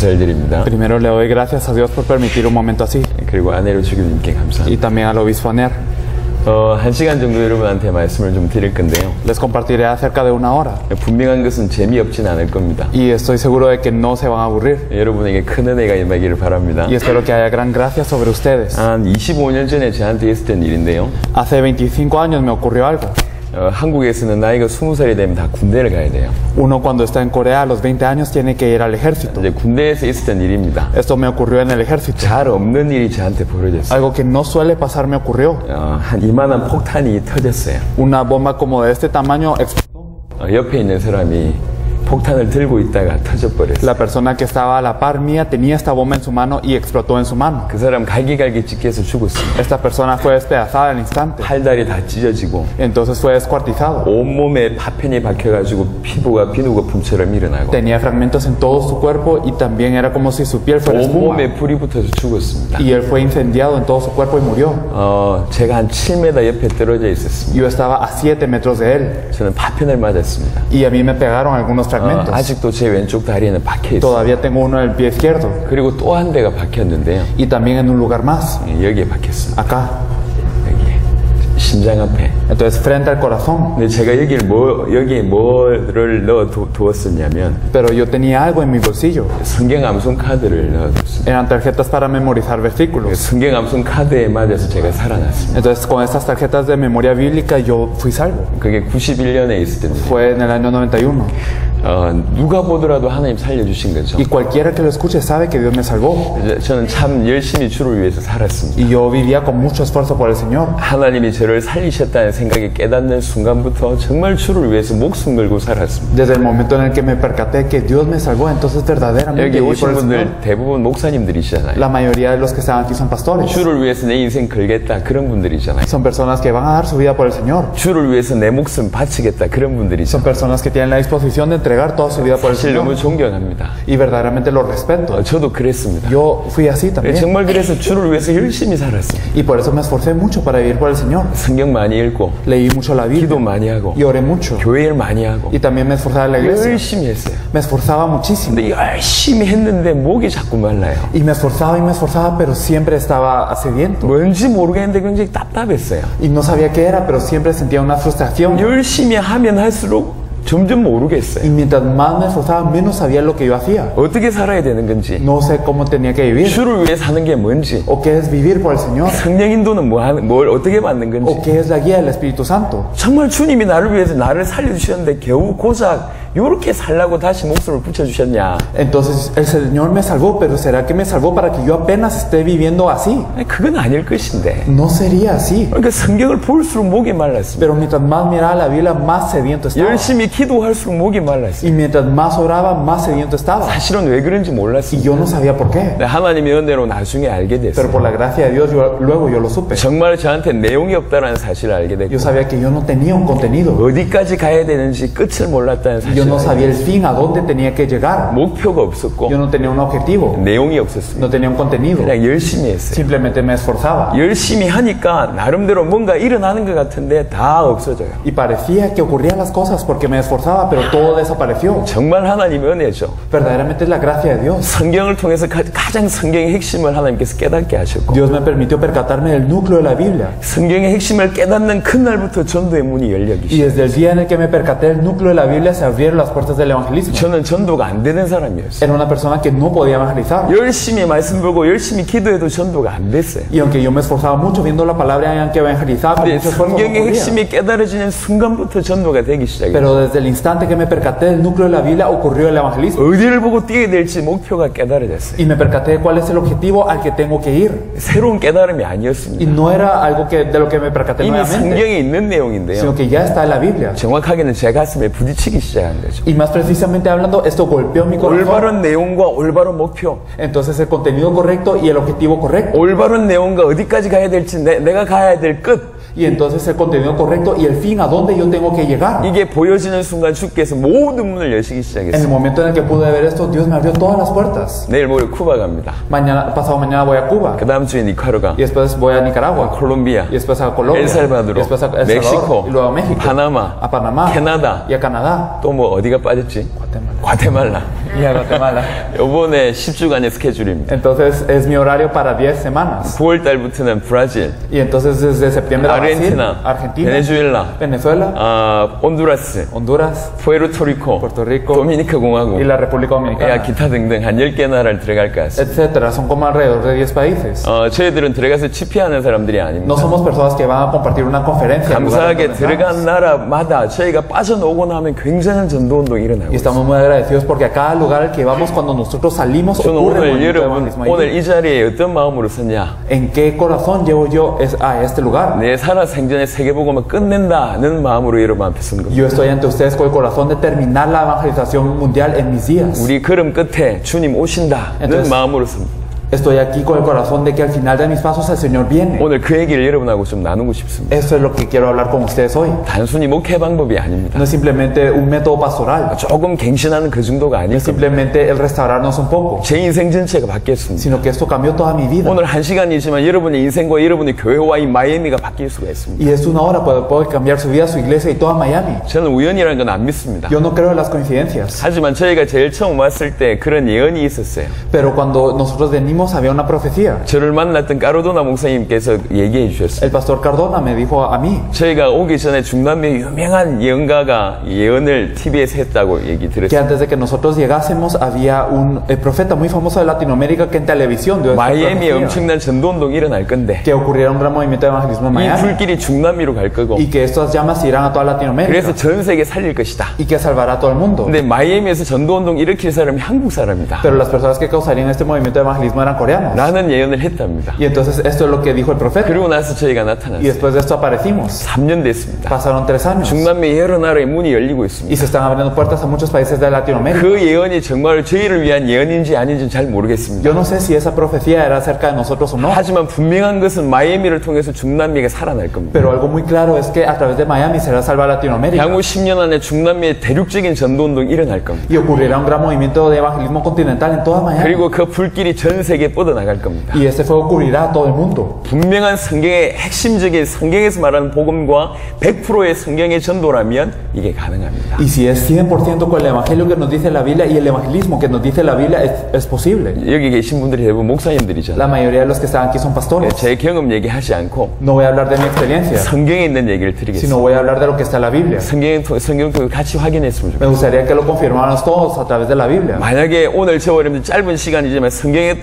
감사를 드립니다. Primero le doy gracias a Dios por permitir un momento así. 그리고 아내로 주교님께 Y 감사합니다. también al obispo Aner. 1시간 정도 여러분한테 말씀을 좀 드릴 건데요. Les compartiré acerca de una hora. 분명한 것은 재미없진 않을 겁니다. Y estoy seguro de que no se van a aburrir. 여러분에게 큰 은혜가 임하기를 바랍니다. Y espero que haya gran gracia sobre ustedes. 한 25년 전에 저한테 있었던 일인데요. Hace 25 años me ocurrió algo. 한국에서는 나이가 20살이 되면 다 군대를 가야 돼요. Uno cuando está en Corea a los 20 años tiene que ir al ejército. 이제 군대에서 있었던 일입니다. Esto me ocurrió en el ejército. 잘 없는 일이 저한테 벌어졌어요. Algo que no suele pasar me ocurrió. 한 이만한 폭탄이 터졌어요. Una bomba como de este tamaño explotó. 옆에 있는 사람이 폭탄을 들고 있다가 터져버렸어요. La persona que estaba a la par mía tenía esta bomba en su mano y explotó en su mano. 그 사람 갈기갈기 찢겨서 죽었습니다. Esta persona fue despedazada al instante. 팔다리 다 찢어지고 Entonces fue descuartizado. 온몸에 파편이 박혀가지고 피부가 비누거품처럼 일어나고 Tenía fragmentos en todo su cuerpo y también era como si su piel fuera espuma. 온몸에 불이 붙어서 죽었습니다. Y él fue incendiado en todo su cuerpo y murió. 제가 한 7m 옆에 떨어져 있었습니다. Yo estaba a 7 metros de él. 저는 파편을 맞았습니다. Y a mí me pegaron algunos fragmentos. 아직도 제 왼쪽 다리에는 박혀 있어요. Todavía tengo uno en el pie izquierdo. 그리고 또 한 대가 박혔는데요. Y también en un lugar más. 여기에 박혔습니다. Acá. 여기에 심장 앞에. Entonces frente al corazón. 근데 제가 여기에 뭐를 넣어 두었었냐면 Pero yo tenía algo en mi bolsillo. 성경 암송 카드를 넣어뒀습니다. Eran tarjetas para memorizar versículos. 성경 암송 카드에 맞아서 제가 살아났습니다. Entonces con estas tarjetas de memoria bíblica yo fui salvo. 그게 91년에 있었던 일이에요. Fue en el año 91. 누가 보더라도 하나님 살려주신 거죠. Y cualquiera que lo escuche sabe que Dios me salvó. 저는 참 열심히 주를 위해서 살았습니다. Y yo vivía con mucho esfuerzo por el Señor. 하나님이 저를 살리셨다는 생각이 깨닫는 순간부터 정말 주를 위해서 목숨 걸고 살았습니다. Desde el momento en el que me percaté que Dios me salvó, entonces verdaderamente 여기 viví por 오신 el Señor. 분들 대부분 목사님들이시잖아요. La mayoría de los que están aquí son pastores. 주를 위해서 내 인생 걸겠다 그런 분들이잖아요. Son personas que van a dar su vida por el Señor. 주를 위해서 내 목숨 바치겠다 그런 Son 분들이잖아요. personas que tienen la disposición de entregar toda su vida por el 사실 너무 Señor. 존경합니다. Y verdaderamente lo respeto. 저도 그랬습니다. Yo fui así también. 정말 그래서 주를 위해서 열심히 살았어요. Y por eso me esforcé mucho para vivir por el Señor. 성경 많이 읽고 Leí mucho la 기도 Biblia. 많이 하고 Y oré mucho. 교회를 많이 하고 Y también me esforzaba en la iglesia. 열심히 했어요. Me esforzaba muchísimo. 근데 열심히 했는데 목이 자꾸 말라요. Y me esforzaba, pero siempre estaba sediento. 뭔지 모르겠는데 굉장히 답답했어요. Y no sabía qué era, pero siempre sentía una frustración. 열심히 하면 할수록 점점 모르겠어요. Y mientras más me esforzaba, menos sabía lo que yo hacía. 어떻게 살아야 되는 건지, No sé cómo tenía que vivir. 주를 위해 사는 게 뭔지, O qué es vivir por el Señor. 성령 인도는 뭘 어떻게 받는 건지. O qué es la guía del Espíritu Santo. 정말 주님이 나를 위해서 나를 살려주셨는데 겨우 고작 이렇게 살라고 다시 목숨을 붙여주셨냐. Entonces el Señor me salvó, pero ¿será que me salvó para que yo apenas esté viviendo así? 그건 아닐 것인데. No sería así. 그러니까 성경을 볼수록 목이 말랐습니다. Pero mientras más miraba la Biblia, más sediento estaba. 열심히 기도할수록 목이 말랐어요. Y mientras más oraba, más sediento estaba. 사실은 왜 그런지 Y 몰랐습니다. yo no sabía por qué. 하나님의 은혜로 나중에 알게 Pero 됐어요. por la gracia de Dios, luego yo lo supe. 정말 저한테 내용이 없다는 사실을 알게 됐고 Yo sabía que yo no tenía un contenido. 어디까지 가야 되는지 끝을 몰랐다는 Yo 사실을 no 알게 sabía el fin, a dónde tenía que llegar. 목표가 없었고 Yo no tenía un objetivo. 내용이 없었습니다. No tenía un contenido. 그냥 열심히 했어요. Simplemente me esforzaba. 열심히 하니까 나름대로 뭔가 일어나는 것 같은데 다 없어져요. Y parecía que ocurrían las cosas porque me esforzaba, pero todo desapareció. 정말 하나님의 은혜죠. Verdaderamente es la gracia de Dios. 성경을 통해서 가장 성경의 핵심을 하나님께서 깨닫게 하셨고 Dios me permitió percatarme del núcleo de la Biblia. 성경의 핵심을 깨닫는 그날부터 전도의 문이 열리기 Y desde el día en el que me percaté del núcleo de la Biblia se abrieron las puertas del evangelismo. 저는 전도가 안 되는 사람이었어요. Era una persona que no podía evangelizar. 열심히 말씀 보고 열심히 기도해도 전도가 안 됐어요. Y aunque yo me esforzaba mucho viendo la palabra y aunque evangelizaba con 근데 mucho esfuerzo, no 성경의 podía. 핵심이 깨달아지는 순간부터 전도가 되기 시작해요. Pero desde el instante que me percaté del núcleo de la Biblia ocurrió el evangelismo. 어디를 보고 뛰어야 될지 목표가 깨달아졌어요. Y me percaté de cuál es el objetivo al que tengo que ir. 새로운 깨달음이 Y 아니었습니다. no era algo de lo que me percaté 이미 nuevamente, 성경에 있는 내용인데요. sino que ya está en la Biblia. 정확하게는 제 가슴에 부딪히기 시작한 거죠. Y más precisamente hablando, esto golpeó mi corazón. 올바른 내용과 올바른 목표, Entonces el contenido correcto y el objetivo correcto. 올바른 내용과 어디까지 가야 될지 내가 가야 될 끝, Y entonces el contenido correcto y el fin a dónde yo tengo que llegar. 이게 보여지는 순간 주께서 모든 문을 여시기 En el 시작했어요. momento en el que pude ver esto, Dios me abrió todas las puertas. 내일 모레 쿠바 갑니다. Pasado mañana voy a Cuba. 그 다음 주에 니카루가, Y después voy a Nicaragua. 콜롬비아, Y después a Colombia. 엘살바도르, Y después a El 멕시코, Salvador. Y luego a México. 파나마, A Panamá. 캐나다, Y a Canadá. 또 뭐 어디가 빠졌지? Guatemala. 과테말라. Y a Guatemala. 요번에 10주간의 스케줄입니다. Entonces es mi horario para 10 semanas. 9월 달부터는 브라질, Y entonces desde septiembre a Brasil, 아르헨티나, Argentina, 베네수엘라, Venezuela, 온두라스, Honduras, 푸에르토리코, Puerto Rico 도미니카 공화국, y la República 야, Dominicana, 기타 등등 한 10개 나라를 들어갈 것 같습니다. etcétera. Son como alrededor de 10 países. 저희들은 들어가서 집회하는 사람들이 No 아닙니다. somos personas que van a compartir una conferencia. en lugar 감사하게 de donde 들어간 estamos. 나라마다 저희가 빠져나오고 나면 굉장한 전도운동이 일어나고 Y 있습니다. estamos muy agradecidos porque a cada lugar al que vamos, cuando nosotros salimos, 저는 ocurre 오늘 el movimiento de 여러분 evangelismo allí. 오늘 이 자리에 어떤 마음으로 섰냐? ¿En qué corazón llevo yo a este lugar? 내 살아 생전에 세계복음을 끝낸다는 마음으로 여러분 앞에 선 겁니다. Yo estoy ante ustedes con el corazón de terminar la evangelización mundial en mis días. 우리 걸음 끝에 주님 오신다는 Entonces, 마음으로 섭니다. Estoy aquí con el corazón de que al final de mis pasos el Señor viene. 오늘 그 얘기를 여러분하고 좀 나누고 싶습니다. Eso es lo que quiero hablar con ustedes hoy. 단순히 목회 방법이 아닙니다. No es simplemente un método pastoral, 조금 갱신하는 그 정도가 no 아닐 es 겁니다. simplemente el restaurarnos un poco, 제 인생 전체가 바뀌었습니다. sino que esto cambió toda mi vida. 오늘 한 시간이지만 여러분의 인생과 여러분의 교회와 이 마이애미가 바뀔 수가 있습니다. Y es una hora para poder cambiar su vida, su iglesia y toda Miami. 저는 우연이라는 건 안 믿습니다. Yo no creo en las coincidencias, 하지만 저희가 제일 처음 왔을 때 그런 예언이 있었어요. pero cuando nosotros venimos había una profecía. 저를 만났던 까르도나 목사님께서 얘기해 주셨어요. El pastor Cardona me dijo a mí 저희가 오기 전에 중남미의 유명한 예언가가 예언을 TV에서 했다고 얘기 que 들었어요. antes de que nosotros llegásemos había un profeta muy famoso de Latinoamérica que en televisión dio esta 마이애미에 profecía, 엄청난 전도운동이 일어날 건데 que ocurriera un gran movimiento de evangelismo en 이 Miami 불길이 중남미로 갈 거고 y que estas llamas irán a toda Latinoamérica 그래서 전 세계 살릴 것이다. y que salvará a todo el mundo. 근데 마이애미에서 전도운동 일으킬 사람이 한국 사람이다. Pero las personas que causarían este movimiento de evangelismo eran coreanos. 라는 예언을 했답니다. Y entonces esto es lo que dijo el profeta. 그리고 나서 저희가 Y 나타났어요. después de esto aparecimos. 3년 됐습니다. Pasaron 3 años. 중남미 여러 나라의 문이 열리고 Y 있습니다. se están abriendo puertas a muchos países de Latinoamérica. 그 예언이 정말 저희를 위한 예언인지 아닌지 잘 모르겠습니다. Yo no sé si esa profecía era acerca de nosotros o no. 하지만 분명한 것은 마이애미를 통해서 중남미가 살아날 겁니다. Pero algo muy claro es que a través de Miami será salvar Latinoamérica. 향후 10년 안에 중남미의 대륙적인 전도운동이 일어날 겁니다. Y ocurrirá un gran movimiento de evangelismo continental en toda Miami. 그리고 그 불길이 전 세계에 뻗어나갈 겁니다. Y este fuego cubrirá a todo el mundo. 분명한 성경의 핵심적인 성경에서 말하는 복음과 100%의 성경의 전도라면 이게 가능합니다. Y si es 100% con el evangelio que nos dice la Biblia y el evangelismo que nos dice la Biblia, es posible. 여기 계신 분들이 대부분 목사님들이잖아요. La mayoría de los que están aquí son pastores. 제 경험 얘기하지 않고 No voy a hablar de mi experiencia, 성경에 있는 얘기를 sino 드리겠습니다. voy a hablar de lo que está en la Biblia. 성경 통해서 같이 확인했으면 Me 좋겠습니다. gustaría que lo confirmáramos todos a través de la Biblia. 만약에 오늘 저와 여러분들 짧은 시간이지만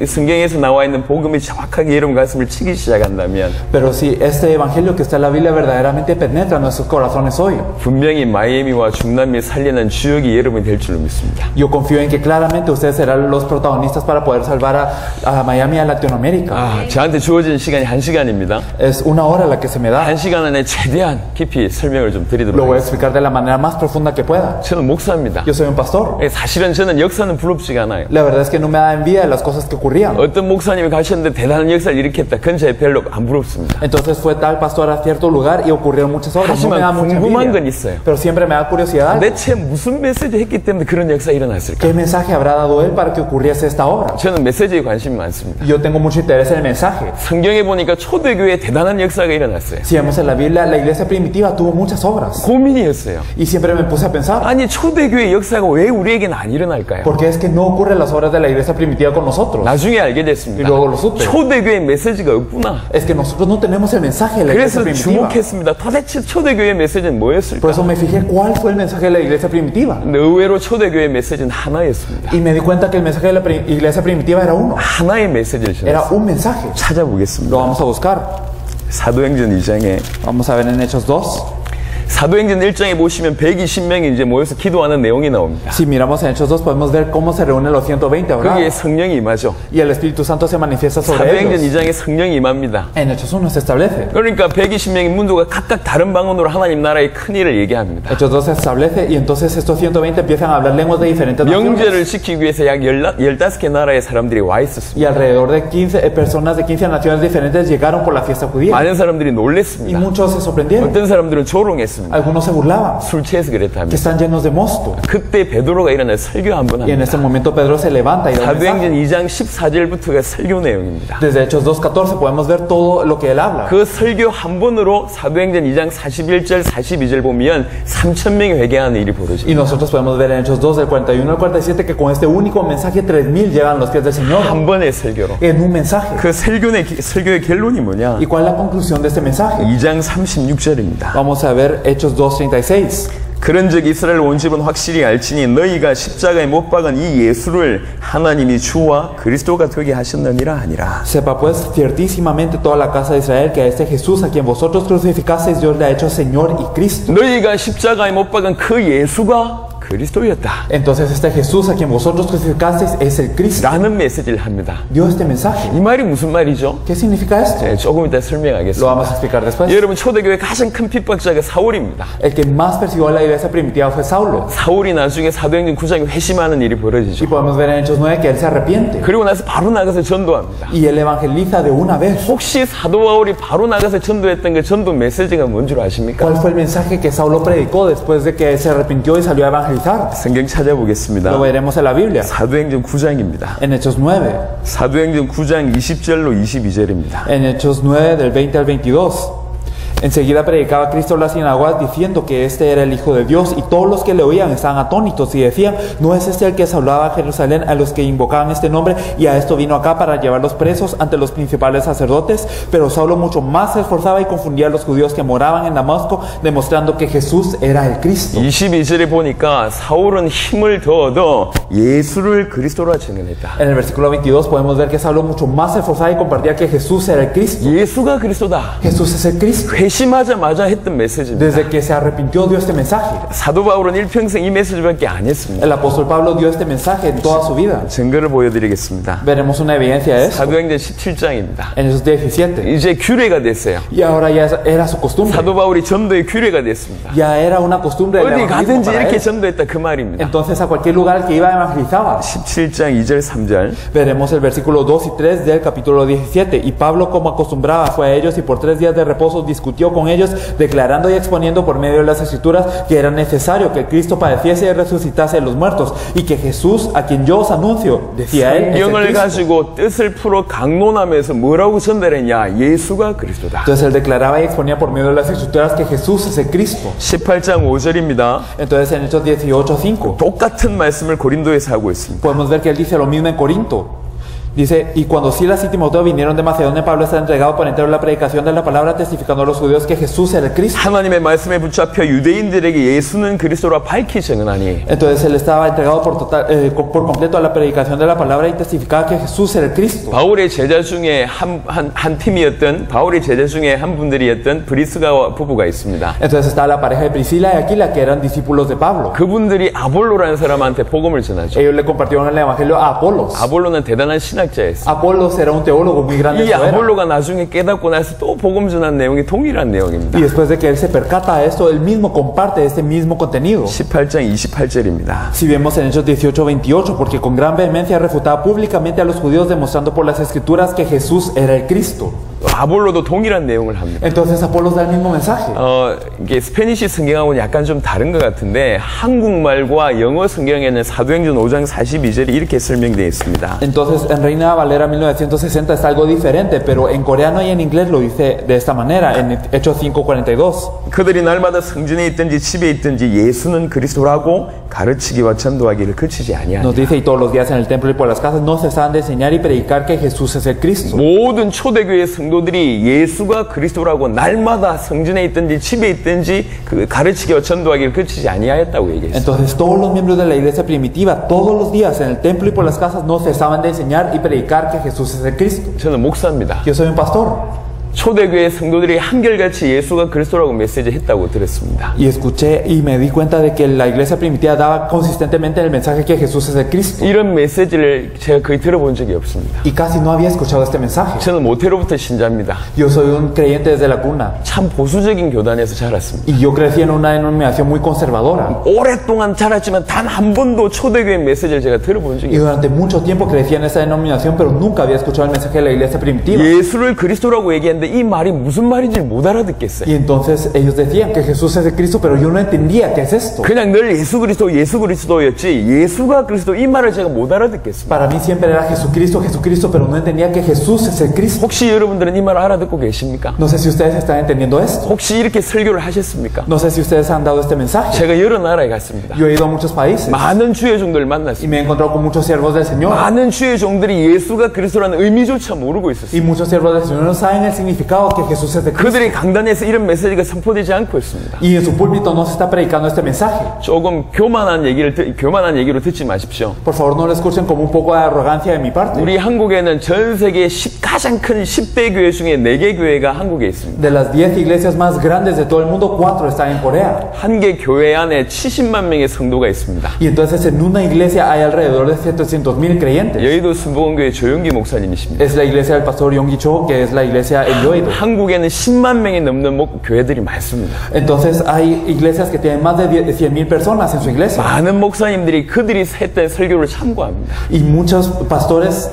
성경에서 나와 있는 복음이 정확하게 여러분 가슴을 치기 시작한다면 Pero si este evangelio que está en la Biblia verdaderamente penetra nuestros corazones hoy, 분명히 마이애미와 중남미 살리는 주역이 여러분이 될 줄로 믿습니다. yo confío en que claramente ustedes serán los protagonistas para poder salvar a Miami y a Latinoamérica. 저한테 주어진 시간이 1시간입니다. Es una hora la que se me da. 1시간 안에 최대한 깊이 설명을 좀 드리도록 Lo voy a 하겠습니다. explicar de la manera más profunda que pueda. 저는 목사입니다. Yo soy un pastor. 사실은 저는 역사는 부럽지가 않아요. La verdad es que no me da envidia de las cosas que ocurrían. 어떤 목사님이 가셨는데 대단한 역사를 일으켰다. 그건 제 별로 안 부럽습니다. Entonces fue tal pastor a cierto lugar y ocurrieron muchas obras. No me da 하지만 mucha 궁금한 건 envidia. 있어요. Pero siempre me da curiosidad. 대체 무슨 메시지 했기 때문에 그런 역사가 일어났을까? ¿Qué mensaje habrá dado él para que ocurriese esta obra? 저는 메시지에 관심이 많습니다. Yo tengo mucho interés en el mensaje. 성경에 보니까 초대교회에 대단한 역사가 일어났어요. Si vemos en la Biblia, la iglesia primitiva tuvo muchas obras. 고민이었어요. Y siempre me puse a pensar, 아니 초대교회 역사가 왜 우리에게는 안 일어날까요? ¿por qué es que no ocurren las obras de la iglesia primitiva con nosotros? 나중에 알게 Y 됐습니다. luego lo supe. 초대교회 메시지가 없구나. Es que nosotros no tenemos el mensaje de la iglesia 그래서 primitiva. 주목했습니다. 도대체 초대교회 메시지는 뭐였을까? Por eso me fijé cuál fue el mensaje de la iglesia primitiva. 근데 의외로 초대교회 메시지는 하나였습니다. Y me di cuenta que el mensaje de la iglesia primitiva era uno. 하나의 메시지를 Era 전했어요. un mensaje. 찾아보겠습니다. Lo vamos a buscar. 사도행전 2장에 Vamos a ver en Hechos 2. 사도행전 1장에 보시면 120명이 이제 모여서 기도하는 내용이 나옵니다. Si miramos en Hechos 2 podemos ver cómo se reúnen los 120 ahora. 거기에 성령이 임하죠. Y el Espíritu Santo se manifiesta sobre 사도행전 ellos. 2장에 성령이 임합니다. En Hechos 1 se establece. 그러니까 120명의 문도가 각각 다른 방언으로 하나님 나라의 큰 일을 얘기합니다. Hechos 2 se establece y entonces estos 120 empiezan a hablar lenguas de diferentes 명제를 naciones. 지키기 위해서 약 15개 나라의 사람들이 와 있었습니다. Y alrededor de 15 personas de 15 naciones diferentes llegaron por la fiesta judía. 많은 사람들이 Y 놀랬습니다. muchos se sorprendieron. 어떤 사람들은 조롱했습니다. 있었습니다. Algunos se burlaban, 술 취해서 que 그랬답니다. están llenos de mosto. 그때 베드로가 일어나 설교 한번 Y en ese 합니다. momento Pedro se levanta y da un 사도행전 mensaje. 2장 14절부터가 설교 내용입니다. Desde Hechos 2:14 podemos ver todo lo que él habla. 그 설교 한 번으로 사도행전 2장 41절 42절 보면 3,000명이 회개하는 일이 Y 벌어집니다. nosotros podemos ver en Hechos 2 del 41 al 47 que con este único mensaje 3,000 llegan a los pies del Señor. 한 번의 설교로. En un mensaje. 그 설교의 결론이 뭐냐? ¿Y cuál es la conclusión de este mensaje? 2장 36절입니다. Vamos a ver Hechos 2:36. 그런즉 이스라엘 온 집은 확실히 알지니 너희가 십자가에 못 박은 이 예수를 하나님이 주와 그리스도가 되게 하셨느니라 하니라. Sepa pues ciertísimamente toda la casa de Israel que a este Jesús a quien vosotros crucificasteis Dios le ha hecho Señor y Cristo. 너희가 십자가에 못 박은 그 예수가 그리스도였다. Entonces este Jesús a quien vosotros crucificasteis es el Cristo. 라는 메시지를 합니다. Dio este mensaje. 이 말이 무슨 말이죠? ¿Qué significa esto? 조금 이따 Lo 설명하겠습니다. vamos a explicar después. 여러분 초대교회 가장 큰 핍박자가 사울입니다. El que más persiguió a la iglesia primitiva fue Saulo. 사울이 나중에 사도행전 9장에 회심하는 일이 Y 벌어지죠. podemos ver en Hechos 9 que él se arrepiente. 그리고 나서 바로 나가서 전도합니다. Y él evangeliza de una vez. 혹시 사도 바울이 바로 나가서 전도했던 그 전도 메시지가 뭔 줄 아십니까? ¿Cuál fue el mensaje que Saulo predicó después de que se arrepintió y salió a evangelizar? 성경 찾아보겠습니다. Lo veremos en la Biblia. 사도행전 9장입니다. En Hechos 9. 사도행전 9장 20절로 22절입니다. En Hechos 9 del 20 al 22. Enseguida predicaba Cristo en las sinagogas diciendo que este era el Hijo de Dios y todos los que le oían estaban atónitos y decían, ¿no es este el que salvaba a Jerusalén a los que invocaban este nombre y a esto vino acá para llevarlos presos ante los principales sacerdotes? Pero Saulo mucho más se esforzaba y confundía a los judíos que moraban en Damasco demostrando que Jesús era el Cristo. 22절에 보니까 사울은 힘을 더 얻어 예수를 그리스도라 증언했다. En el versículo 22 podemos ver que Saulo mucho más se esforzaba y compartía que Jesús era el Cristo. 예수가 그리스도다. Jesús es el Cristo. 회심하자마자 했던 메시지입니다. Desde que se arrepintió dio este mensaje. 사도 바울은 일평생 이 메시지밖에 안 했습니다. El apóstol Pablo dio este mensaje en toda su vida. 증거를 보여드리겠습니다. Veremos una evidencia de eso 사도행전 17장입니다. en Hechos 17. 이제 규례가 됐어요. Y ahora ya era su costumbre. 사도 바울이 전도의 규례가 됐습니다. Ya era una costumbre del 어디 evangelismo 가든지 para 이렇게 él. 전도했다 그 말입니다. Entonces a cualquier lugar que iba evangelizaba. 17장 2절 3절. Veremos el versículo 2 y 3 del capítulo 17. Y Pablo, como acostumbraba, fue a ellos y por 3 días de reposo discutió con ellos, declarando y exponiendo por medio de las escrituras que era necesario que Cristo padeciese y resucitase de los muertos, y que Jesús, a quien yo os anuncio, decía él, es el 성경을 Cristo. 가지고 뜻을 풀어 강론하면서 뭐라고 전달했냐? 예수가 그리스도다. Entonces él declaraba y exponía por medio de las escrituras que Jesús es el Cristo. 18장 5절입니다. Entonces en Hechos 18:5 똑같은 말씀을 고린도에서 하고 있습니다. podemos ver que él dice lo mismo en Corinto. Dice, y cuando Silas y Timoteo vinieron de Macedonia, Pablo está entregado por entero a la predicación de la palabra, testificando a los judíos que Jesús era el Cristo. 하나님의 말씀에 붙잡혀 유대인들에게 예수는 그리스도라 밝히 증언하니 Entonces él estaba entregado por completo a la predicación de la palabra y testificaba que Jesús era el Cristo. 바울의 제자 중에 한 팀이었던 바울의 제자 중에 한 분들이었던 브리스가 부부가 있습니다. Entonces estaba la pareja de Priscila y Aquila, que eran discípulos de Pablo. 그분들이 아볼로라는 사람한테 복음을 전하죠. Ellos le compartieron el evangelio a Apolos. 아볼로는 대단한 신학자였어요. Apolos era un teólogo muy grande. 이 아볼로가 나중에 깨닫고 나서 또 복음 전한 내용이 동일한 내용입니다. Y después de que él se percata de esto, él mismo comparte este mismo contenido. 18장 28절입니다. Si vemos en Hechos 18:28, porque con gran vehemencia refutaba públicamente a los judíos demostrando por las escrituras que Jesús era el Cristo. 아볼로도 동일한 내용을 합니다. Entonces Apolos da el mismo mensaje. 이게 스페니시 성경하고는 약간 좀 다른 것 같은데 한국말과 영어 성경에는 사도행전 5장 42절이 이렇게 설명되어 있습니다. Entonces en Reina Valera 1960 está algo diferente, pero en coreano y en inglés lo dice de esta manera, en Hechos 5:42. 그들이 날마다 성전에 있든지 집에 있든지 예수는 그리스도라고 가르치기와 전도하기를 그치지 아니하니라. Nos dice, y todos los días en el templo y por las casas no cesaban de enseñar y predicar que Jesús es el Cristo. 모든 초대교회 성도들이 예수가 그리스도라고 날마다 성전에 있든지 집에 있든지 그 가르치기와 전도하기를 그치지 아니하였다고 얘기했어요. Entonces todos los miembros de la iglesia primitiva, todos los días en el templo y por las casas no cesaban de enseñar y predicar que Jesús es el Cristo. 저는 목사입니다. Yo soy un pastor. 초대교회 성도들이 한결같이 예수가 그리스도라고 메시지 했다고 들었습니다. Y escuché y me di cuenta de que la iglesia primitiva daba consistentemente el mensaje que Jesús es el Cristo. 이런 메시지를 제가 거의 들어본 적이 없습니다. Y casi no había escuchado este mensaje. 저는 모태로부터 신자입니다. Yo soy un creyente desde la cuna. 참 보수적인 교단에서 자랐습니다. Y yo crecí en una denominación muy conservadora. 오랫동안 자랐지만 단 한 번도 초대교회 메시지를 제가 들어본 적이 Y 없어요. durante mucho tiempo crecí en esa denominación, pero nunca había escuchado el mensaje de la iglesia primitiva. 예수를 그리스도라고 얘기한 얘기하는데 이 말이 무슨 말인지 못 알아듣겠어요. Y entonces ellos decían que Jesús es el Cristo, pero yo no entendía qué es esto. 그냥 늘 예수 그리스도였지 예수가 그리스도 이 말을 제가 못 알아듣겠습니다. Para mí siempre era Jesucristo, Jesucristo, pero no entendía que Jesús es el Cristo. 혹시 여러분들은 이 말을 알아듣고 계십니까? No sé si ustedes están entendiendo esto. 혹시 이렇게 설교를 하셨습니까? No sé si ustedes han dado este mensaje. 제가 여러 나라에 갔습니다. Yo he ido a muchos países 많은 주의 종들을 y 만났습니다. me he encontrado con muchos siervos del Señor. 많은 주의 종들이 예수가 그리스도라는 의미조차 모르고 있었어요. Y muchos siervos del Señor no saben el significado que Jesús es el Cristo. 그들이 강단에서 이런 메시지가 선포되지 않고 있습니다. Y en su púlpito no se está predicando este mensaje. 조금 교만한 얘기로 듣지 마십시오. Por favor, no lo escuchen como un poco de arrogancia de mi parte. 우리 한국에는 전 세계 가장 큰 10대 교회 중에 4개 교회가 한국에 있습니다. De las 10 iglesias más grandes de todo el mundo, 4 están en Corea. 한 개 교회 안에 70만 명의 성도가 있습니다. Y entonces en una iglesia hay alrededor de 700,000 creyentes. 여의도 순복음교회 조영기 목사님이십니다. Es la iglesia del pastor Yonggi Cho, que es la iglesia en Yoido. 한국에는 10만 명이 넘는 교회들이 많습니다. Entonces hay iglesias que tienen más de 100,000 personas en su iglesia. 많은 목사님들이 그들이 했던 설교를 참고합니다. Y muchos pastores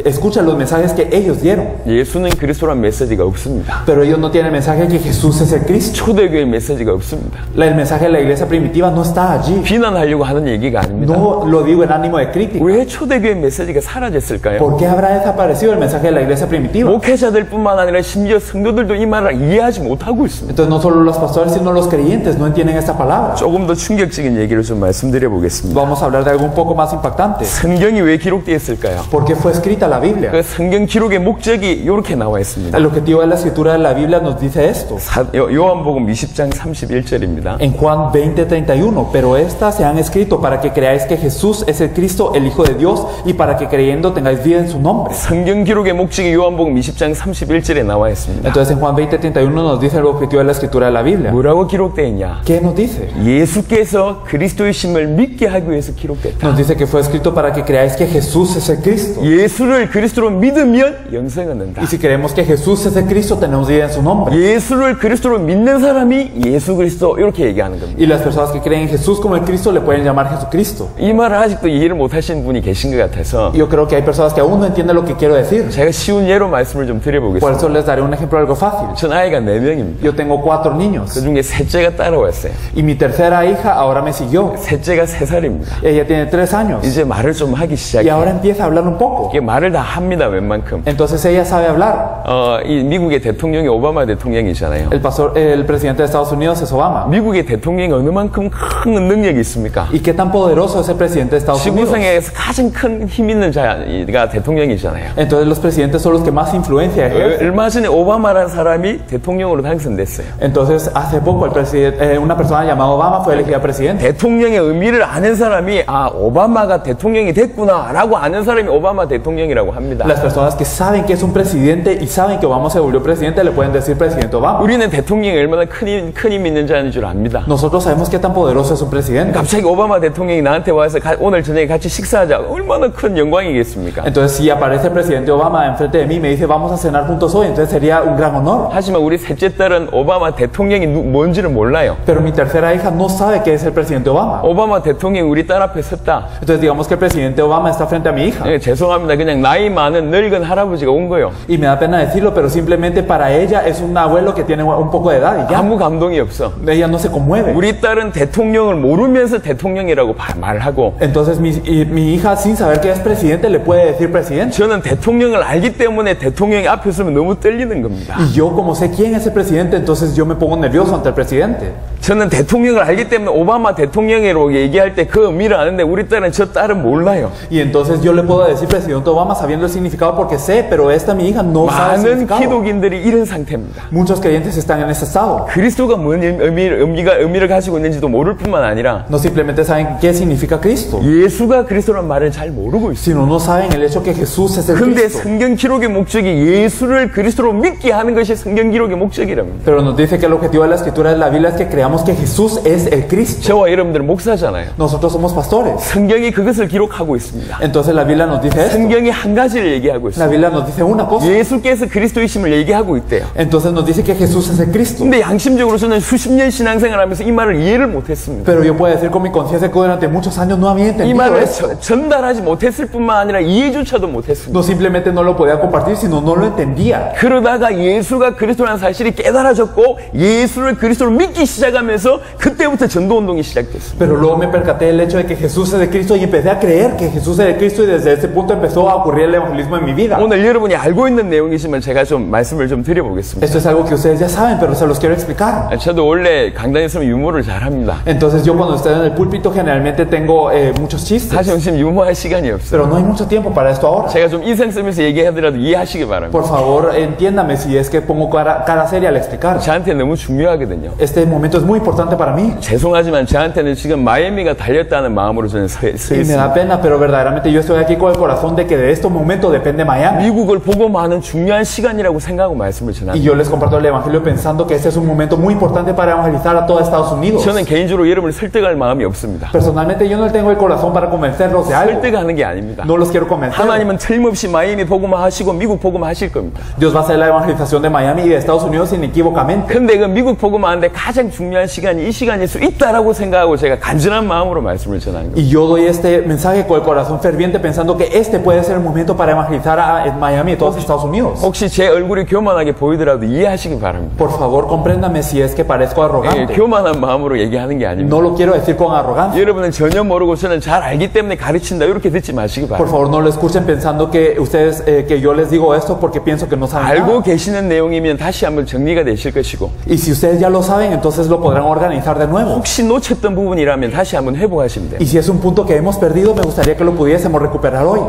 escuchan los mensajes que ellos dieron. 예수는 그리스도란 메시지가 없습니다. Pero ellos no tienen el mensaje que Jesús es el Cristo. 초대교회 메시지가 없습니다. El mensaje de la iglesia primitiva no está allí. 비난하려고 하는 얘기가 아닙니다. No lo digo en ánimo de crítica. 왜 초대교회 메시지가 사라졌을까요? ¿Por qué habrá desaparecido el mensaje de la iglesia primitiva? 목회자들뿐만 아니라 심지어 성도들도 이 말을 이해하지 못하고 있습니다. Entonces no solo los pastores sino los creyentes no entienden esta palabra. 조금 더 충격적인 얘기를 좀 말씀드려 보겠습니다. Vamos a hablar de algo un poco más impactante. 성경이 왜 기록되었을까요? ¿Por qué fue escrita la Biblia? 그 성경 기록의 목적이 이렇게 나와 있습니다. El objetivo de la escritura de la Biblia nos dice esto. 요한복음 20장 31절입니다. En Juan 20:31, pero estas se han escrito para que creáis que Jesús es el Cristo, el Hijo de Dios, y para que creyendo tengáis vida en su nombre. 성경 기록의 목적이 요한복음 20장 31절에 나와 있습니다. Entonces en Juan 20:31 nos dice el objetivo de la escritura de la Biblia. 뭐라고 기록되어 있냐? ¿Qué nos dice? 예수께서 그리스도의 심을 믿게 하기 위해서 기록됐다. Nos dice que fue escrito para que creáis que Jesús es el Cristo. 예수를 그리스도로 믿으면 영생을 얻는다. Y si creemos que Jesús es el Cristo, tenemos vida en su nombre. 예수를 그리스도로 믿는 사람이 예수 그리스도 이렇게 얘기하는 겁니다. Y las personas que creen en Jesús como el Cristo le pueden llamar Jesucristo. 이 말을 아직도 이해를 못 하시는 분이 계신 것 같아서 Yo creo que hay personas que aún no entienden lo que quiero decir. 제가 쉬운 예로 말씀을 좀 Por 드려보겠습니다. eso les daré un ejemplo algo fácil. 전 아이가 4명입니다. Yo tengo 4 niños. 그 중에 셋째가 따라왔어요. Y mi tercera hija ahora me siguió. 셋째가 3살입니다. Ella tiene 3 años. 이제 말을 좀 하기 Y 시작해요. ahora empieza a hablar un poco. 이게 말을 다 합니다, 웬만큼. Entonces ella sabe hablar. 이 미국의 대통령이 오바마 대통령이잖아요. El presidente de Estados Unidos es Obama. 미국의 대통령이 어느 만큼 큰 능력이 있습니까? ¿Y qué tan poderoso es el presidente de Estados Unidos? 지구상에서 가장 큰 힘 있는 자가 대통령이잖아요. Entonces los presidentes son los que más influencia ejercen. 얼마 전에 오바마라는 사람이 대통령으로 당선됐어요. Entonces hace poco una persona llamada Obama fue elegida presidente. 대통령의 의미를 아는 사람이 오바마가 대통령이 됐구나라고 아는 사람이 오바마 대통령이라고 합니다. Las personas que saben que es un presidente y saben que Obama se volvió presidente le pueden decir presidente Obama. 우리는 대통령이 얼마나 큰 힘 있는 자인 줄 압니다. Nosotros sabemos qué tan poderoso es un presidente. 갑자기 오바마 대통령이 나한테 와서 오늘 저녁에 같이 식사하자. 얼마나 큰 영광이겠습니까? Entonces si aparece el presidente Obama enfrente de mí y me dice vamos a cenar juntos hoy, entonces sería un gran honor. 하지만 우리 셋째 딸은 오바마 대통령이 뭔지를 몰라요. Pero mi tercera hija no sabe qué es el presidente Obama. 오바마 대통령이 우리 딸 앞에 섰다. Entonces digamos que el presidente Obama está frente a mi hija. 죄송합니다. 그냥 나이 많은 늙은 할아버지가 온 거예요. Y me da pena decirlo, pero simplemente para ella es un abuelo que tiene un poco de edad y ya. 아무 감동이 없어. Ella no se conmueve. 우리 딸은 대통령을 모르면서 대통령이라고 말하고 Entonces mi hija sin saber que es presidente le puede decir presidente. 저는 대통령을 알기 때문에 대통령이 앞에 서면 너무 떨리는 겁니다. Y yo como sé quién es el presidente, entonces yo me pongo nervioso ante el presidente. 저는 대통령을 알기 때문에 오바마 대통령이라고 얘기할 때 그 의미를 아는데 우리 딸은 저 딸은 몰라요. Y entonces yo le puedo decir presidente Obama sabiendo el significado porque sé, pero esta mi hija no sabe el 많은 significado. 기독인들이 이런 상태입니다. Muchos creyentes están en ese estado. 그리스도가 뭔 의미를 가지고 있는지도 모를 뿐만 아니라 No simplemente saben qué significa Cristo, 예수가 그리스도란 말을 잘 모르고 있어요. sino no saben el hecho que Jesús es el 근데 Cristo. 성경 기록의 목적이 예수를 그리스도로 믿게 하는 것이 성경 기록의 목적이랍니다. Pero nos dice que el objetivo de la escritura de la Biblia es que creamos que Jesús es el Cristo. 저와 여러분들은 목사잖아요. Nosotros somos pastores. 성경이 그것을 기록하고 있습니다. Entonces la Biblia nos dice esto. 성경이 한 가지를 얘기하고 La 있어요. Biblia nos dice una cosa. 예수께서 그리스도이심을 얘기하고 있대요. Entonces nos dice que Jesús es el Cristo. 근데 양심적으로 저는 수십 년 신앙생활하면서 이 말을 이해를 못했습니다. Pero yo puedo decir con mi conciencia que durante muchos años no había 이 entendido 말을 esto. 전달하지 못했을 뿐만 아니라 이해조차도 못했습니다. No simplemente no lo podía compartir, sino no lo entendía. 그러다가 예수가 그리스도라는 사실이 깨달아졌고 예수를 그리스도로 믿기 시작하면서 그때부터 전도운동이 시작됐습니다. Pero luego me percaté del hecho de que Jesús es de Cristo y empecé a creer que Jesús es de Cristo y desde ese punto empezó a ocurrir el evangelismo en mi vida. 오늘 여러분이 알고 있는 내용이지만 제가 좀 말씀을 좀 드려보겠습니다. Esto es algo que ustedes ya saben, pero se los quiero explicar. 저도 원래 강단에서 유머를 잘합니다. Entonces yo cuando estoy en el púlpito generalmente tengo muchos chistes, 사실 지금 유머할 시간이 없어요. pero no hay mucho tiempo para esto ahora. 제가 좀 인생 쓰면서 얘기하더라도 이해하시기 바랍니다. Por favor, entiéndame si es que pongo cara seria al explicar. 저한테 너무 중요하거든요. Este momento es muy importante para mí. 죄송하지만 저한테는 지금 마이애미가 달렸다는 마음으로 저는 서 Y me 있습니다. da pena, pero verdaderamente yo estoy aquí con el corazón de que de este momento depende Miami. 미국을 복음하는 중요한 시간이라고 생각하고 말씀을 Y 전합니다. yo les comparto el evangelio pensando que este es un momento muy importante para evangelizar a todo Estados Unidos. 저는 개인적으로 여러분을 설득할 마음이 없습니다. Personalmente yo no tengo el corazón para convencerlos de algo. 설득하는 게 아닙니다. No los quiero convencer. 하나님은 틀림없이 마이애미 복음하시고 미국 복음하실 겁니다. Dios va a hacer la evangelización de Miami y de Estados Unidos inequívocamente. 근데 그 미국 복음하는데 가장 중요한 시간이 이 시간일 수 있다라고 생각하고 제가 간절한 마음으로 말씀을 전하는 거예요. Y yo doy este mensaje con el corazón ferviente pensando que este puede ser el momento para evangelizar en Miami y todos Estados Unidos. 혹시 제 얼굴이 교만하게 보이더라도 이해하시기 바랍니다. Por favor, compréndame si es que parezco 예, arrogante. 교만한 마음으로 얘기하는 게 아닙니다. No lo quiero decir con arrogancia. 여러분은 전혀 모르고 저는 잘 알기 때문에 가르친다 이렇게 듣지 마시기 Por 바랍니다. favor, no lo escuchen pensando que ustedes, que yo les digo esto porque pienso que no saben 알고 nada. 계시는 내용이면 다시 한번 정리가 되실 것이고 Y si ustedes ya lo saben, entonces lo podrán organizar de nuevo. 혹시 놓쳤던 부분이라면 다시 한번 회복하시면 돼요. Y si es un punto que hemos perdido, me gustaría que lo pudiésemos recuperar hoy.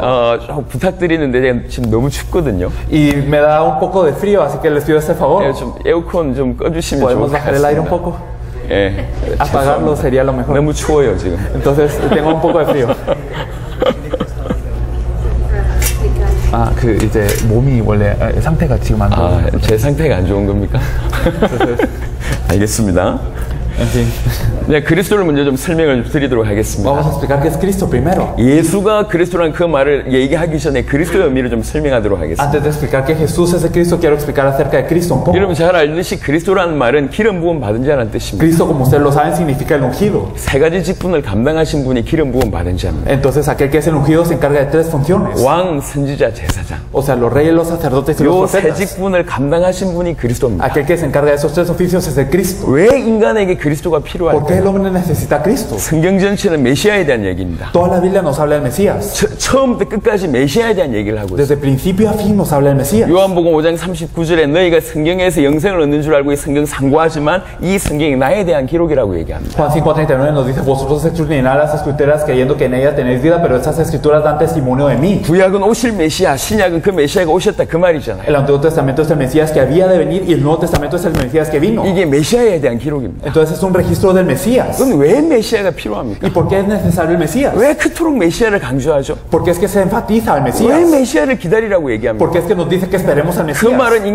좀 부탁드리는데 제가 지금 너무 춥거든요. Y me da un poco de frío, así que les pido este favor. 예, 좀 에어컨 좀 꺼주시면 좋을 ¿Podemos 것 bajar el aire un 같습니다. poco? 예, Apagarlo 죄송합니다. sería lo mejor. 너무 추워요 지금. Entonces tengo un poco de frío. 아, 그 이제 몸이 원래 상태가 지금 안 좋아요. 제 상태가 안 좋은 겁니까? 알겠습니다. En fin, 네, 그리스도를 먼저 좀 설명을 드리도록 하겠습니다. vamos a explicar qué es Cristo primero. 예수가 그리스도라는 그 말을 얘기하기 전에 그리스도의 의미를 좀 설명하도록 하겠습니다. Antes de explicar que Jesús es el Cristo, quiero explicar acerca de Cristo un poco. 여러분 잘 알듯이 그리스도라는 말은 기름 부음 받은 자라는 뜻입니다. Cristo, como ustedes lo saben, significa el ungido. 세 가지 직분을 감당하신 분이 기름 부음 받은 자입니다. Entonces aquel que es el ungido se encarga de tres funciones. 왕, 선지자, 제사장. O sea, los reyes, los sacerdotes y los 요 세 profetas. 직분을 감당하신 분이 그리스도입니다. Aquel que se encarga de esos tres oficios es el Cristo. 왜 인간에게 그리스도가 ¿Por qué 필요할까요? el hombre necesita a Cristo? 성경 전체는 메시아에 대한 얘기입니다. Toda la Biblia nos habla del Mesías. 처음부터 끝까지 메시아에 대한 얘기를 하고 있어요. Desde principio a fin nos habla del Mesías. 요한복음 5장 39절에 너희가 성경에서 영생을 얻는 줄 알고 이 성경 상고하지만 이 성경이 나에 대한 기록이라고 얘기합니다. Juan 5:39 nos dice, vosotros escudriñad las escrituras creyendo que en ellas tenéis vida, pero estas escrituras dan testimonio de mí. 구약은 오실 메시아, 신약은 그 메시아가 오셨다 그 말이잖아요. El Antiguo Testamento es el Mesías que había de venir y el Nuevo Testamento es el Mesías que vino. 이게 메시아에 대한 기록입니다. Entonces es un registro del Mesías. 그럼 왜 메시아가 필요합니까? ¿Y por qué es necesario el Mesías? 왜 그토록 메시아를 강조하죠? Porque es que se enfatiza al 왜 Mesías. 메시아를 기다리라고 얘기합니까? Porque es que nos dice que esperemos al 그 Mesías. 말은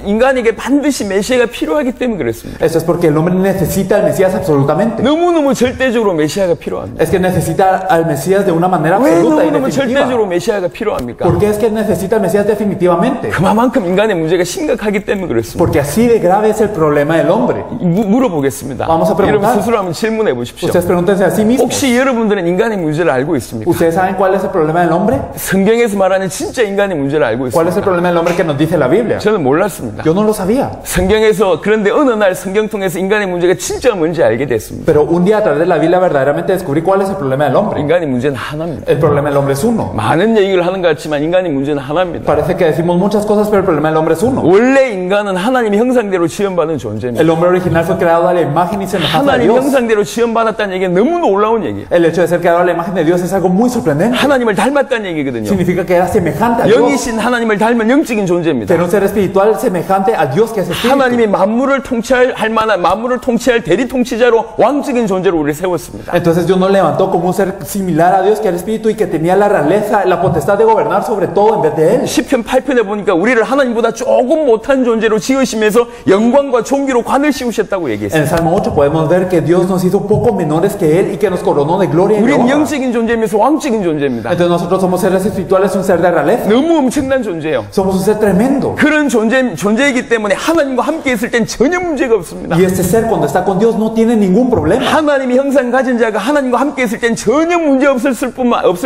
인간에게 반드시 메시아가 필요하기 때문에 그렇습니다. Eso es porque el hombre necesita al Mesías absolutamente. 너무너무 절대적으로 메시아가 필요합니다. Es que necesita al Mesías de una manera 왜 absoluta y 너무너무 절대적으로 definitiva. 메시아가 필요합니까? ¿Por qué es que necesita al Mesías definitivamente? 그만큼 인간의 문제가 심각하기 때문에 그렇습니다. Porque así de grave es el problema del hombre. 물어보겠습니다. Vamos a preguntar. 여러분 스스로 한번 질문해 보십시오. Ustedes pregúntense a sí mismos. 혹시 여러분들은 인간의 문제를 알고 있습니까? ¿Ustedes saben cuál es el problema del hombre? 성경에서 말하는 진짜 인간의 문제를 알고 ¿Cuál es el 있습니다. problema del hombre que nos dice la Biblia? 저는 몰랐습니다. Yo no lo sabía. 성경에서 그런데 어느 날 성경 통해서 인간의 문제가 진짜 뭔지 알게 됐습니다. Pero un día a través de la Biblia verdaderamente descubrí cuál es el problema del hombre. 인간의 문제는 하나입니다. El problema del hombre es uno. 많은 얘기를 하는 것 같지만 인간의 문제는 하나입니다. Parece que decimos muchas cosas, pero el problema del hombre es uno. 원래 인간은 하나님의 형상대로 지음받은 존재입니다. El hombre original fue creado a la imagen y semejanza de 하나님의 Dios. 형상대로 지음받았다는 얘기는 너무 놀라운 얘기예요. El hecho de ser creado a la imagen de Dios es algo muy sorprendente. 하나님을 닮았다는 얘기거든요. Significa que era semejante a Dios. 영이신 하나님을 닮은 영적인 존재입니다. Ser un ser espiritual semejante a Dios que es espíritu. 하나님이 만물을 통치할 만한 만물을 통치할 대리 통치자로 왕적인 존재로 우리를 세웠습니다. Entonces Dios nos levantó como un ser similar a Dios que era espíritu y que tenía la realeza, la potestad de gobernar sobre todo en vez de él. 시편 8편에 보니까 우리를 하나님보다 조금 못한 존재로 지으시면서 영광과 존귀로 관을 씌우셨다고 En 얘기했어요. el Salmo 8 podemos ver que Dios nos hizo poco menores que Él y que nos coronó de gloria y de 우리는 honra. 영적인 존재면서 왕적인 존재입니다. Entonces nosotros somos seres espirituales, un ser de realeza. 너무 엄청난 존재예요. Somos un ser tremendo. 그런 존재이기 때문에 하나님과 함께 있을 땐 전혀 문제가 없습니다. Y este ser cuando está con Dios no tiene ningún problema. 하나님의 형상 가진 자가 하나님과 함께 있을 땐 전혀 문제 없을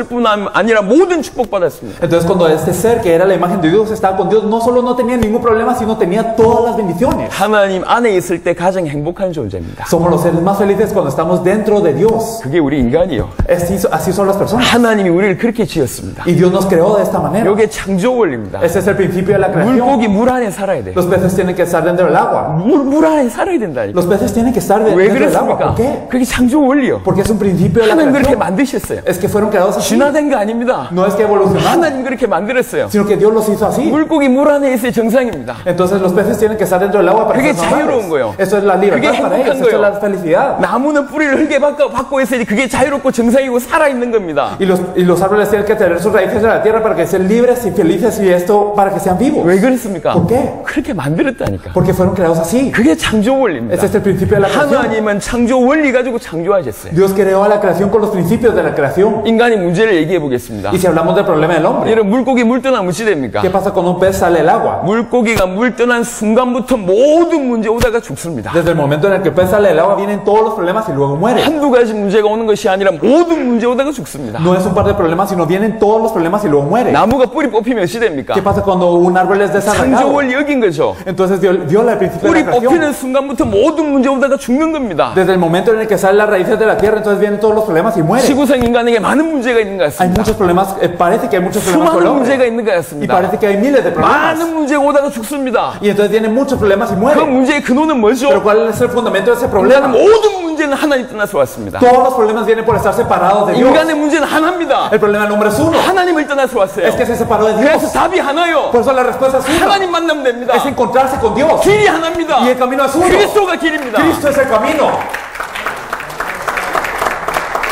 뿐 아니라 모든 축복받았습니다. Entonces cuando este ser que era la imagen de Dios estaba con Dios, no solo no tenía ningún problema, sino tenía todas las bendiciones. 하나님 안에 있을 때 가장 행복한 존재입니다. Somos los seres más felices cuando estamos dentro de Dios. 그게 우리 인간이요. Así son las personas. 하나님이 우리를 그렇게 지었습니다. Y Dios nos creó de esta manera. 이게 창조 원리입니다. Ese es el principio de la creación. 물고기 물 안에 살아야 돼. Los peces tienen que estar dentro del agua. 물 안에 살아야 된다니까. Los peces tienen que estar 왜 dentro del agua. 그랬습니까? ¿Por qué? 그게 창조 원리요. Porque es un principio de la 하나님 그렇게 creación. 만드셨어요. Es que fueron creados así. 진화된 거 아닙니다. No es que evolucionaron, 하나님 그렇게 만들었어요. sino que Dios los hizo así. 물고기 물 안에 있어야 정상입니다. Entonces los peces tienen que estar dentro del agua para 그게 ser normales. 자유로운 거예요. Esto es la libertad 그게 para ellos. 행복한 Esto es 거예요. la felicidad. 나무는 뿌리를 흙에 받고 있어야지 그게 자유롭고 정상이고 살아있는 겁니다. Y los árboles tienen que tener sus raíces de la tierra para que sean libres y felices y esto para que sean vivos. 왜 그렇습니까? ¿Por qué? 그렇게 만들었다니까. Porque fueron creados así. 그게 창조 원리입니다. Ese es el principio de la creación. 하나님은 창조 원리 가지고 창조하셨어요. Dios creó a la creación con los principios de la creación. 인간의 문제를 얘기해 보겠습니다. Y si hablamos del problema del hombre, 이런 물고기 물 떠나면 어찌 됩니까? ¿qué pasa cuando un pez sale del agua? 물고기가 물 떠난 순간부터 모든 문제 오다가 죽습니다. Desde el momento en el que el pez sale del agua vienen todos los problemas y luego muere. 한두 가지 문제가 오는 것이 아니라 모든 문제 오다가 죽습니다. No es un par de problemas, sino vienen todos los problemas y luego muere. 나무가 뿌리 뽑히면 어찌 됩니까? ¿Qué pasa cuando un árbol es 창조 desarraigado? 원리 여긴 거죠. Entonces viola el principio de 뿌리 la creación. 뽑히는 순간부터 모든 문제 오다가 죽는 겁니다. Desde el momento en el que salen las raíces de la tierra, entonces vienen todos los problemas y muere. 지구상 인간에게 많은 문제가 있는 것 Hay 같습니다. muchos problemas, parece que hay muchos problemas con el 수많은 문제가 hombre. 있는 것 Y 같습니다. parece que hay miles de problemas. 많은 문제가 오다가 죽습니다. Y entonces vienen muchos problemas y 그 mueren. 문제의 근원은 뭐죠? Pero ¿cuál es el fundamento de ese 인간의 problema? 모든 문제는 하나님 떠나서 왔습니다. Todos los problemas vienen por estar separados de Dios. 인간의 문제는 하나입니다. El problema del hombre es uno. 하나님을 떠나서 왔어요. Es que se separó de 그래서 Dios. 답이 하나요. Por eso la respuesta es una. 하나님 만나면 됩니다. Es encontrarse con Dios. 길이 하나입니다. Y el camino es uno. 그리스도가 길입니다. Cristo es el camino.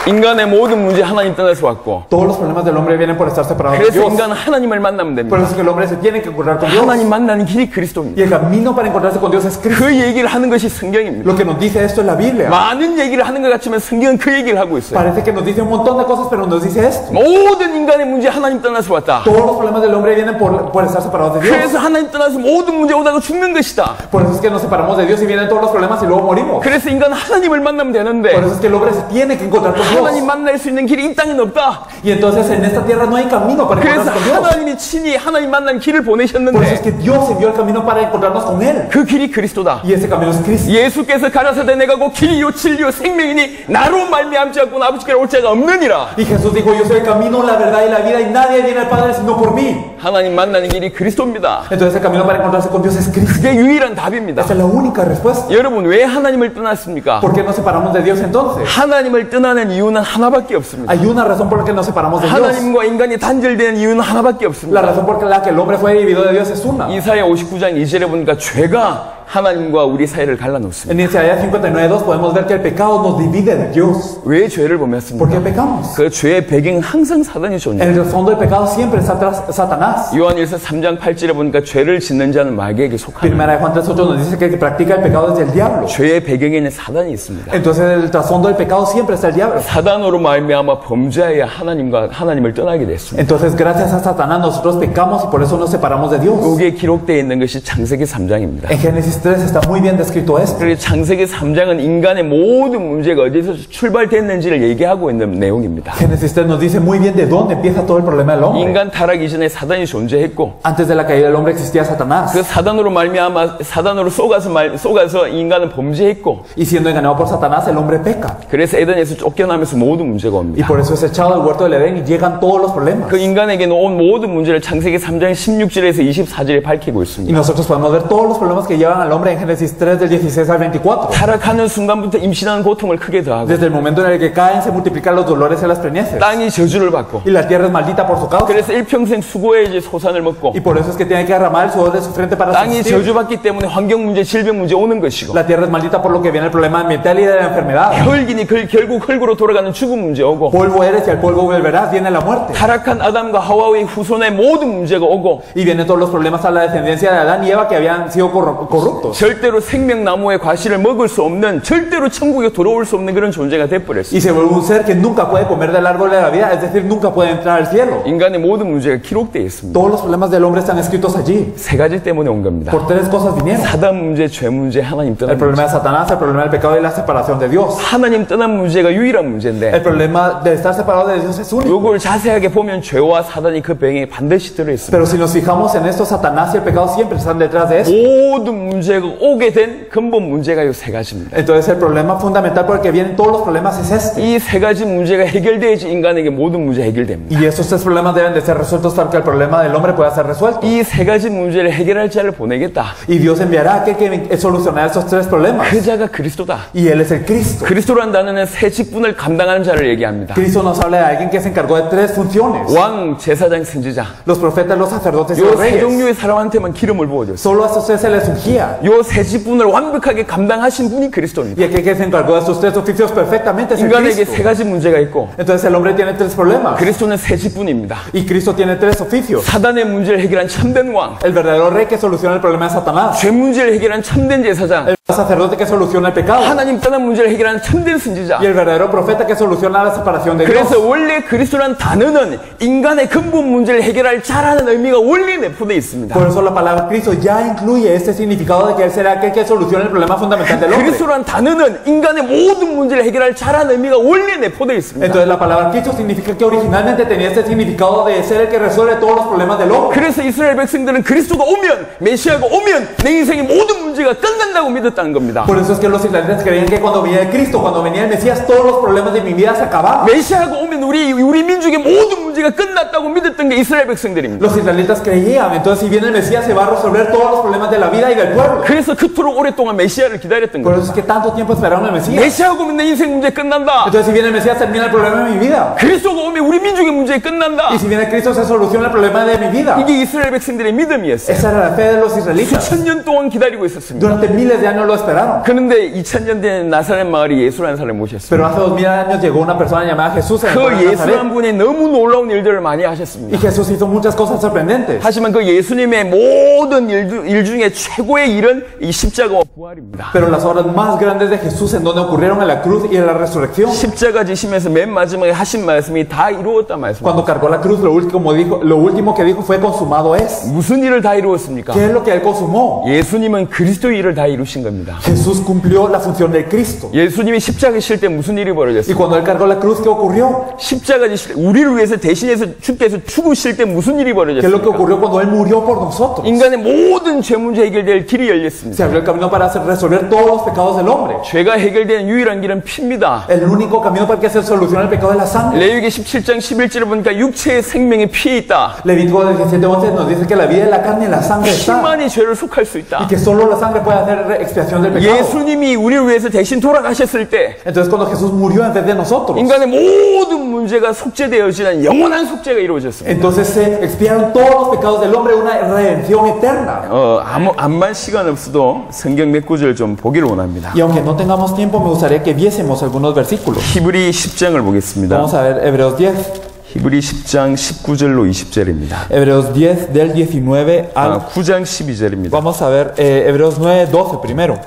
인간의 모든 문제 하나님 떠나서 왔고, Todos los problemas del hombre vienen por estar separados de 그래서 Dios. 인간은 하나님을 만나면 Por 됩니다. eso es que el hombre se tiene que encontrar con Dios. 하나님 만나는 길이 Y 그리스도입니다. el camino para encontrarse con Dios es Cristo. 그 얘기를 하는 것이 성경입니다. Lo que nos dice esto es la Biblia. 많은 얘기를 하는 것 같지만 성경은 그 얘기를 하고 있어요. Parece que nos dice un montón de cosas, pero nos dice esto. 모든 인간의 문제 하나님 떠나서 왔다. Todos los problemas del hombre vienen por estar separados de Dios. 그래서 하나님 떠나서 모든 문제 오다가 죽는 것이다. Por eso es que nos separamos de Dios y vienen todos los problemas y luego morimos. 그래서 인간은 하나님을 만나면 Por 되는데 eso es que el hombre se tiene que encontrar con 하나님 Dios. 만날 수 있는 길이 이 땅에는 없다. Y entonces en esta tierra no hay camino para 그래서 encontrarse con Dios. 하나님이 친히 하나님 만난 길을 Por eso es 보내셨는데 que Dios envió el camino para encontrarnos con Él. 그 길이 그리스도다. Y ese camino es Cristo. 예수께서 가라사대 내가 곧 길이요 진리요 생명이니 나로 말미암지 않고는 아버지께로 올 자가 없느니라. Y Jesús dijo, yo soy el camino, la verdad y la vida, y nadie viene al Padre sino por mí. 하나님 만나는 길이 그리스도입니다. Entonces el camino para encontrarse con Dios es Cristo. 그게 유일한 답입니다. Esa es la única respuesta. 여러분 왜 하나님을 떠났습니까? ¿Por qué nos separamos de Dios entonces? 하나님을 떠나는 이유는 하나밖에 없습니다. Hay una razón por la que nos separamos de Dios. 하나님과 인간이 단절되는 이유는 하나밖에 La 없습니다. razón por la que el hombre fue dividido de Dios es una. 이사야 59장 2절에 보니까 죄가 하나님과 우리 사이를 갈라놓습니다. En Isaías 59:2 podemos ver que el pecado nos divide de Dios. 왜 죄를 ¿Por qué 범했습니까? pecamos? 그 죄의 배경 항상 사단이 존재해요. En el fondo del pecado siempre está atrás Satanás. 요한일서 3장 8절에 보니까 죄를 짓는 자는 마귀에게 속하는 Primera de Juan 3:8 nos dice que el que practica el pecado es del diablo. 죄의 배경에는 사단이 있습니다. Entonces en el trasfondo del pecado siempre está el diablo. 사단으로 말미암아 범죄하여 하나님을 떠나게 됐습니다. Entonces gracias a Satanás nosotros pecamos y por eso nos separamos de Dios. 여기에 기록되어 있는 것이 창세기 3장입니다. En Génesis 3 está muy bien descrito esto. 그래서 창세기 3장은 인간의 모든 문제가 어디서 출발됐는지를 얘기하고 있는 내용입니다. Génesis 3 nos dice muy bien de dónde empieza todo el problema del hombre. 인간 타락 이전에 사단이 존재했고 Antes de la caída del hombre existía Satanás. 그 사단으로 말미암아 사단으로 속아서 인간은 범죄했고 Y siendo engañado por Satanás, el hombre peca. 그래서 에덴에서 쫓겨나면서 모든 문제가 Y 옵니다. por eso es echado del huerto del Edén y llegan todos los problemas. 그 인간에게 온 모든 문제를 창세기 3장 16절에서 24절에 밝히고 Y 있습니다. nosotros podemos ver todos los problemas que llevan al hombre en Génesis 3 del 16 al 24. 타락하는 순간부터 임신하는 고통을 크게 더하고 Desde el momento en el que caen se multiplican los dolores en las preñeces. 땅이 저주를 받고 Y la tierra es maldita por su causa. 그래서 일평생 수고해야지 소산을 먹고 Y por eso es que tiene que derramar el sudor de su frente para 땅이 subsistir. 저주받기 때문에 환경 문제, 질병 문제 오는 것이고 La tierra es maldita por lo que viene el problema ambiental y de la enfermedad. 혈기니 결국 흙으로 돌아가는 죽음 문제 오고 Polvo eres y al polvo volverás, viene la muerte. 타락한 아담과 하와의 후손의 모든 문제가 오고 Y vienen todos los problemas a la descendencia de Adán y Eva que habían sido corruptos. frutos. 절대로 생명나무의 과실을 먹을 수 없는, 절대로 천국에 들어올 수 없는 그런 존재가 돼버렸어요. Y se vuelve un ser que nunca puede comer del árbol de la vida, es decir, nunca puede entrar al cielo. 인간의 모든 문제가 기록되어 있습니다. Todos los problemas del hombre están escritos allí. 세 가지 때문에 온 겁니다. Por tres cosas vinieron. 사단 문제, 죄 문제, 하나님 El 떠난 problema 문제. de Satanás, el problema del pecado y la separación de Dios. 하나님 떠난 문제가 유일한 문제인데 El problema de estar separado de Dios es único. 요걸 자세하게 보면 죄와 사단이 그 배경에 반드시 들어있습니다. Pero si nos fijamos en esto, Satanás y el pecado siempre están detrás de eso. 모든 문제가 오게 된 근본 문제가 이 세 가지입니다. Entonces el problema fundamental por el que vienen todos los problemas es este. 이 세 가지 문제가 해결돼야지 인간에게 모든 문제 해결됩니다. Y esos tres problemas deben de ser resueltos para que el problema del hombre pueda ser resuelto. 이 세 가지 문제를 해결할 자를 보내겠다. Y Dios enviará a aquel que solucionará esos tres problemas. 그 자가 그리스도다. Y Él es el Cristo. 그리스도란 단어는 세 직분을 감당하는 자를 얘기합니다. Cristo nos habla de alguien que se encargó de tres funciones. 왕, 제사장, 선지자. Los profetas, los sacerdotes y 요 los 세 reyes. 종류의 사람한테만 기름을 부어줬어요. Solo a esos tres se les ungía. 요 세 직분을 완벽하게 감당하신 분이 그리스도입니다. Y aquel que se encargó de esos tres oficios perfectamente es el 인간에게 세 Cristo. 가지 문제가 있고 Entonces el hombre tiene tres problemas. 그리스도는 세 직분입니다. Y Cristo tiene tres oficios. 사단의 문제를 해결한 참된 왕, El verdadero rey que soluciona el problema de Satanás. 죄 문제를 해결한 참된 제사장, El sacerdote que soluciona el pecado. 하나님 떠난 문제를 해결한 참된 선지자. Y el verdadero profeta que soluciona la separación de Dios. 그래서 원래 그리스도란 단어는 인간의 근본 문제를 해결할 자라는 의미가 원래 내포되어 있습니다. Por eso la palabra Cristo ya incluye este significado de que Él será aquel que solucione el problema fundamental del hombre. 그리스도란 단어는 인간의 모든 문제를 해결할 자라는 의미가 원래 내포되어 있습니다. Entonces la palabra Cristo significa que originalmente tenía este significado de ser el que resuelve todos los problemas del hombre. 그래서 이스라엘 백성들은 그리스도가 오면, 메시아가 오면 내 인생의 모든 문제가 끝난다고 믿었다는 겁니다. Por eso es que los israelitas creían que cuando venía el Cristo, cuando venía el Mesías, todos los problemas de mi vida se acababan. 메시아가 오면 우리 민족의 모든 문제가 끝났다고 믿었던 게 이스라엘 백성들입니다. Los israelitas creían, entonces si viene el Mesías se va a resolver todos los problemas de la vida y del pueblo. 그래서 그토록 오랫동안 메시아를 기다렸던 Por 겁니다. eso es que tanto tiempo esperaron el Mesías. 메시아가 오면 내 인생 문제 끝난다. Entonces si viene el Mesías termina el problema de mi vida. 그리스도가 오면 우리 민족의 문제 끝난다. Y si viene Cristo se soluciona el problema de mi vida. 이게 이스라엘 백성들의 믿음이었어요. Esa era la fe de los israelitas. 수천 년 동안 기다리고 있었습니다. Durante miles de años lo esperaron. 그런데 2000년 된 나사렛 마을이 예수라는 사람을 모셨습니다. Pero hace 2000 años llegó una persona llamada Jesús en el 그 pueblo de 예수란 Nazaret. 분이 너무 놀라운 일들을 많이 Y 하셨습니다. Jesús hizo muchas cosas sorprendentes. 하지만 그 예수님의 모든 일 중에 최고의 일은 이 십자가와 부활입니다. Pero las obras más grandes de Jesús en donde ocurrieron en la cruz y en la resurrección. 십자가 지시면서 맨 마지막에 하신 말씀이 다 이루었단 말씀입니다. Cuando cargó la cruz, lo último que dijo fue consumado es. 무슨 일을 다 이루었습니까? ¿Qué es lo que él consumó? 예수님은 그리스도의 일을 다 이루신 겁니다. Jesús cumplió la función del Cristo. 예수님이 십자가 실 때 무슨 일이 Y 벌어졌어요? cuando él cargó la cruz, ¿qué ocurrió? 십자가 지실 때 우리를 위해서 대신해서 주께서 죽으실 때 무슨 일이 ¿Qué es lo que 벌어졌습니까? ocurrió cuando él murió por nosotros? 인간의 모든 죄 문제 해결될 길이 Se 열렸습니다. abrió el camino para resolver todos los pecados del hombre. 죄가 해결되는 유일한 길은 피입니다. El único camino para que se solucione el pecado es la sangre. 레위기 17장 11절을 보니까 육체의 생명이 피에 있다. Levítico 17:11 nos dice que la vida de la carne y la sangre está. 피만이 죄를 속할 수 Y 있다. que solo la sangre puede hacer expiación del pecado. 예수님이 우리를 위해서 대신 돌아가셨을 때 Entonces cuando Jesús murió en vez de nosotros, 인간의 모든 문제가 속죄되어지는 영원한 속죄가 이루어졌습니다. entonces se expiaron todos los pecados del hombre, una redención eterna. 암만 시간 없어도 성경 몇 구절 좀 보기를 원합니다. Y aunque no tengamos tiempo, me gustaría que viésemos algunos versículos. 히브리 10장을 보겠습니다. Vamos a ver Hebreos 10. 히브리 10장 19절로 20절입니다. Hebreos 10 del 19 al... 9장 12절입니다. Vamos a ver Hebreos 9, 12 primero.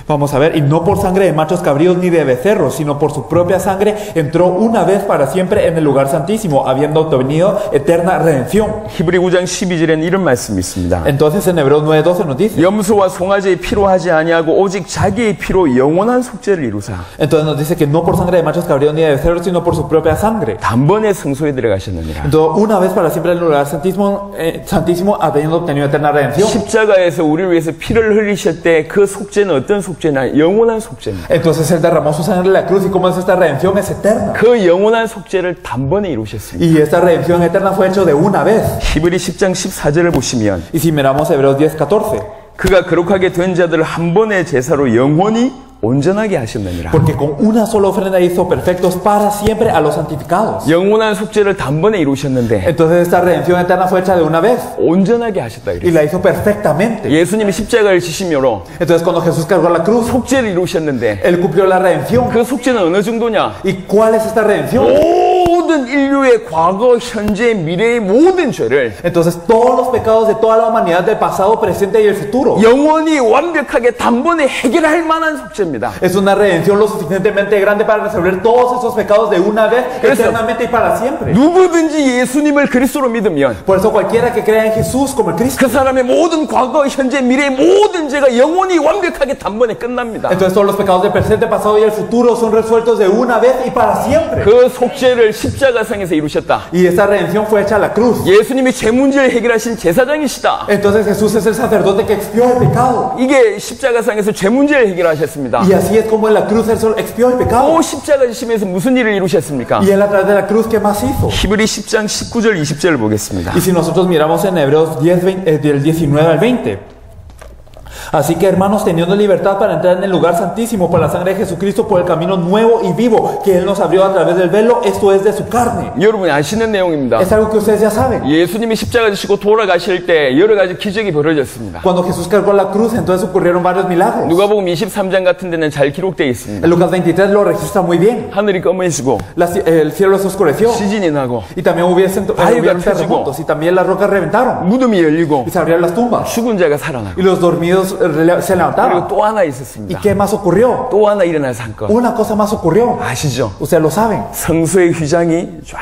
Vamos a ver, y no por sangre de machos cabríos ni de becerros, sino por su propia sangre entró una vez para siempre en el lugar santísimo, habiendo obtenido eterna redención. 히브리 9장 12절에는 이런 말씀이 있습니다. Entonces en Hebreos 9, 12 nos dice, 염소와 송아지의 피로 하지 아니하고 오직 자기의 피로 영원한 속죄를 이루사 entonces nos dice que no por sangre de machos cabríos ni de becerros, sino por su propia sangre. 단번에 성소에 들어가셨느니라. Entonces una vez para siempre en el lugar santísimo, habiendo obtenido eterna redención. 십자가에서 우리를 위해서 피를 흘리실 때 그 속죄는 어떤 속죄냐? 영원한 속죄입니다. Entonces él derramó su sangre en la cruz, y como es esta redención es eterna. 그 영원한 속죄를 단번에 이루셨습니다. Y esta redención eterna fue hecho de una vez. 히브리 10장 14절을 보시면 Y si miramos Hebreos 10, 14. 그가 거룩하게 된 자들을 한 번의 제사로 영원히 온전하게 하셨느니라. Porque con una sola ofrenda hizo perfectos para siempre a los santificados. 영원한 속죄를 단번에 이루셨는데 Entonces esta redención eterna fue hecha de una vez 온전하게 하셨다 y 그랬어요. la hizo perfectamente. 예수님이 십자가를 지심으로 Entonces cuando Jesús cargó la cruz, 속죄를 이루셨는데 él cumplió la redención. 그 속죄는 어느 정도냐? ¿Y cuál es esta redención? 모든 인류의 과거, 현재, 미래의 모든 죄를 Entonces todos los pecados de toda la humanidad del pasado, presente y el futuro 영원히 완벽하게 단번에 해결할 만한 속죄입니다. es una redención lo suficientemente grande para resolver todos esos pecados de una vez, eternamente y para siempre. 누구든지 예수님을 그리스도로 믿으면 Por eso cualquiera que crea en Jesús como el Cristo, 그 사람의 모든 과거, 현재, 미래의 모든 죄가 영원히 완벽하게 단번에 끝납니다. entonces todos los pecados del presente, pasado y el futuro son resueltos de una vez y para siempre. 그 속죄를 십자가상에서 이루셨다. Y esa redención fue hecha a la cruz. 예수님이 죄 문제를 해결하신 제사장이시다. Entonces Jesús es el sacerdote que expió el pecado. 이게 십자가상에서 죄 문제를 해결하셨습니다. Y así es como en la cruz Él expió el pecado. 또 십자가 지심에서 무슨 일을 이루셨습니까? Y Él a través de la cruz, ¿qué más hizo? 히브리 10장 19절 20절을 보겠습니다. Y si nosotros miramos en Hebreos 10, del 19 al 20. Así que hermanos, teniendo libertad para entrar en el lugar santísimo por la sangre de Jesucristo, por el camino nuevo y vivo que Él nos abrió a través del velo, esto es de su carne. 여러분이 아시는 내용입니다. Es algo que ustedes ya saben. 예수님이 십자가 지시고 돌아가실 때 여러 가지 기적이 벌어졌습니다. Cuando Jesús cargó la cruz, entonces ocurrieron varios milagros. 누가복음 23장 같은 데는 잘 기록되어 있습니다. En Lucas 23 lo registra muy bien. 하늘이 검어지고 El cielo se oscureció. 시진이 나고 Y también hubieron terremotos. Y también las rocas reventaron. 무덤이 열리고 Y se abrieron las tumbas. 죽은 자가 살아나고 Y los dormidos se levantaron. 그리고 또 하나 ¿Y 있었습니다. qué más ocurrió? 또 하나 일어날 사건. Una cosa más ocurrió. 아시죠? Ustedes lo saben. 성소의 휘장이 쫙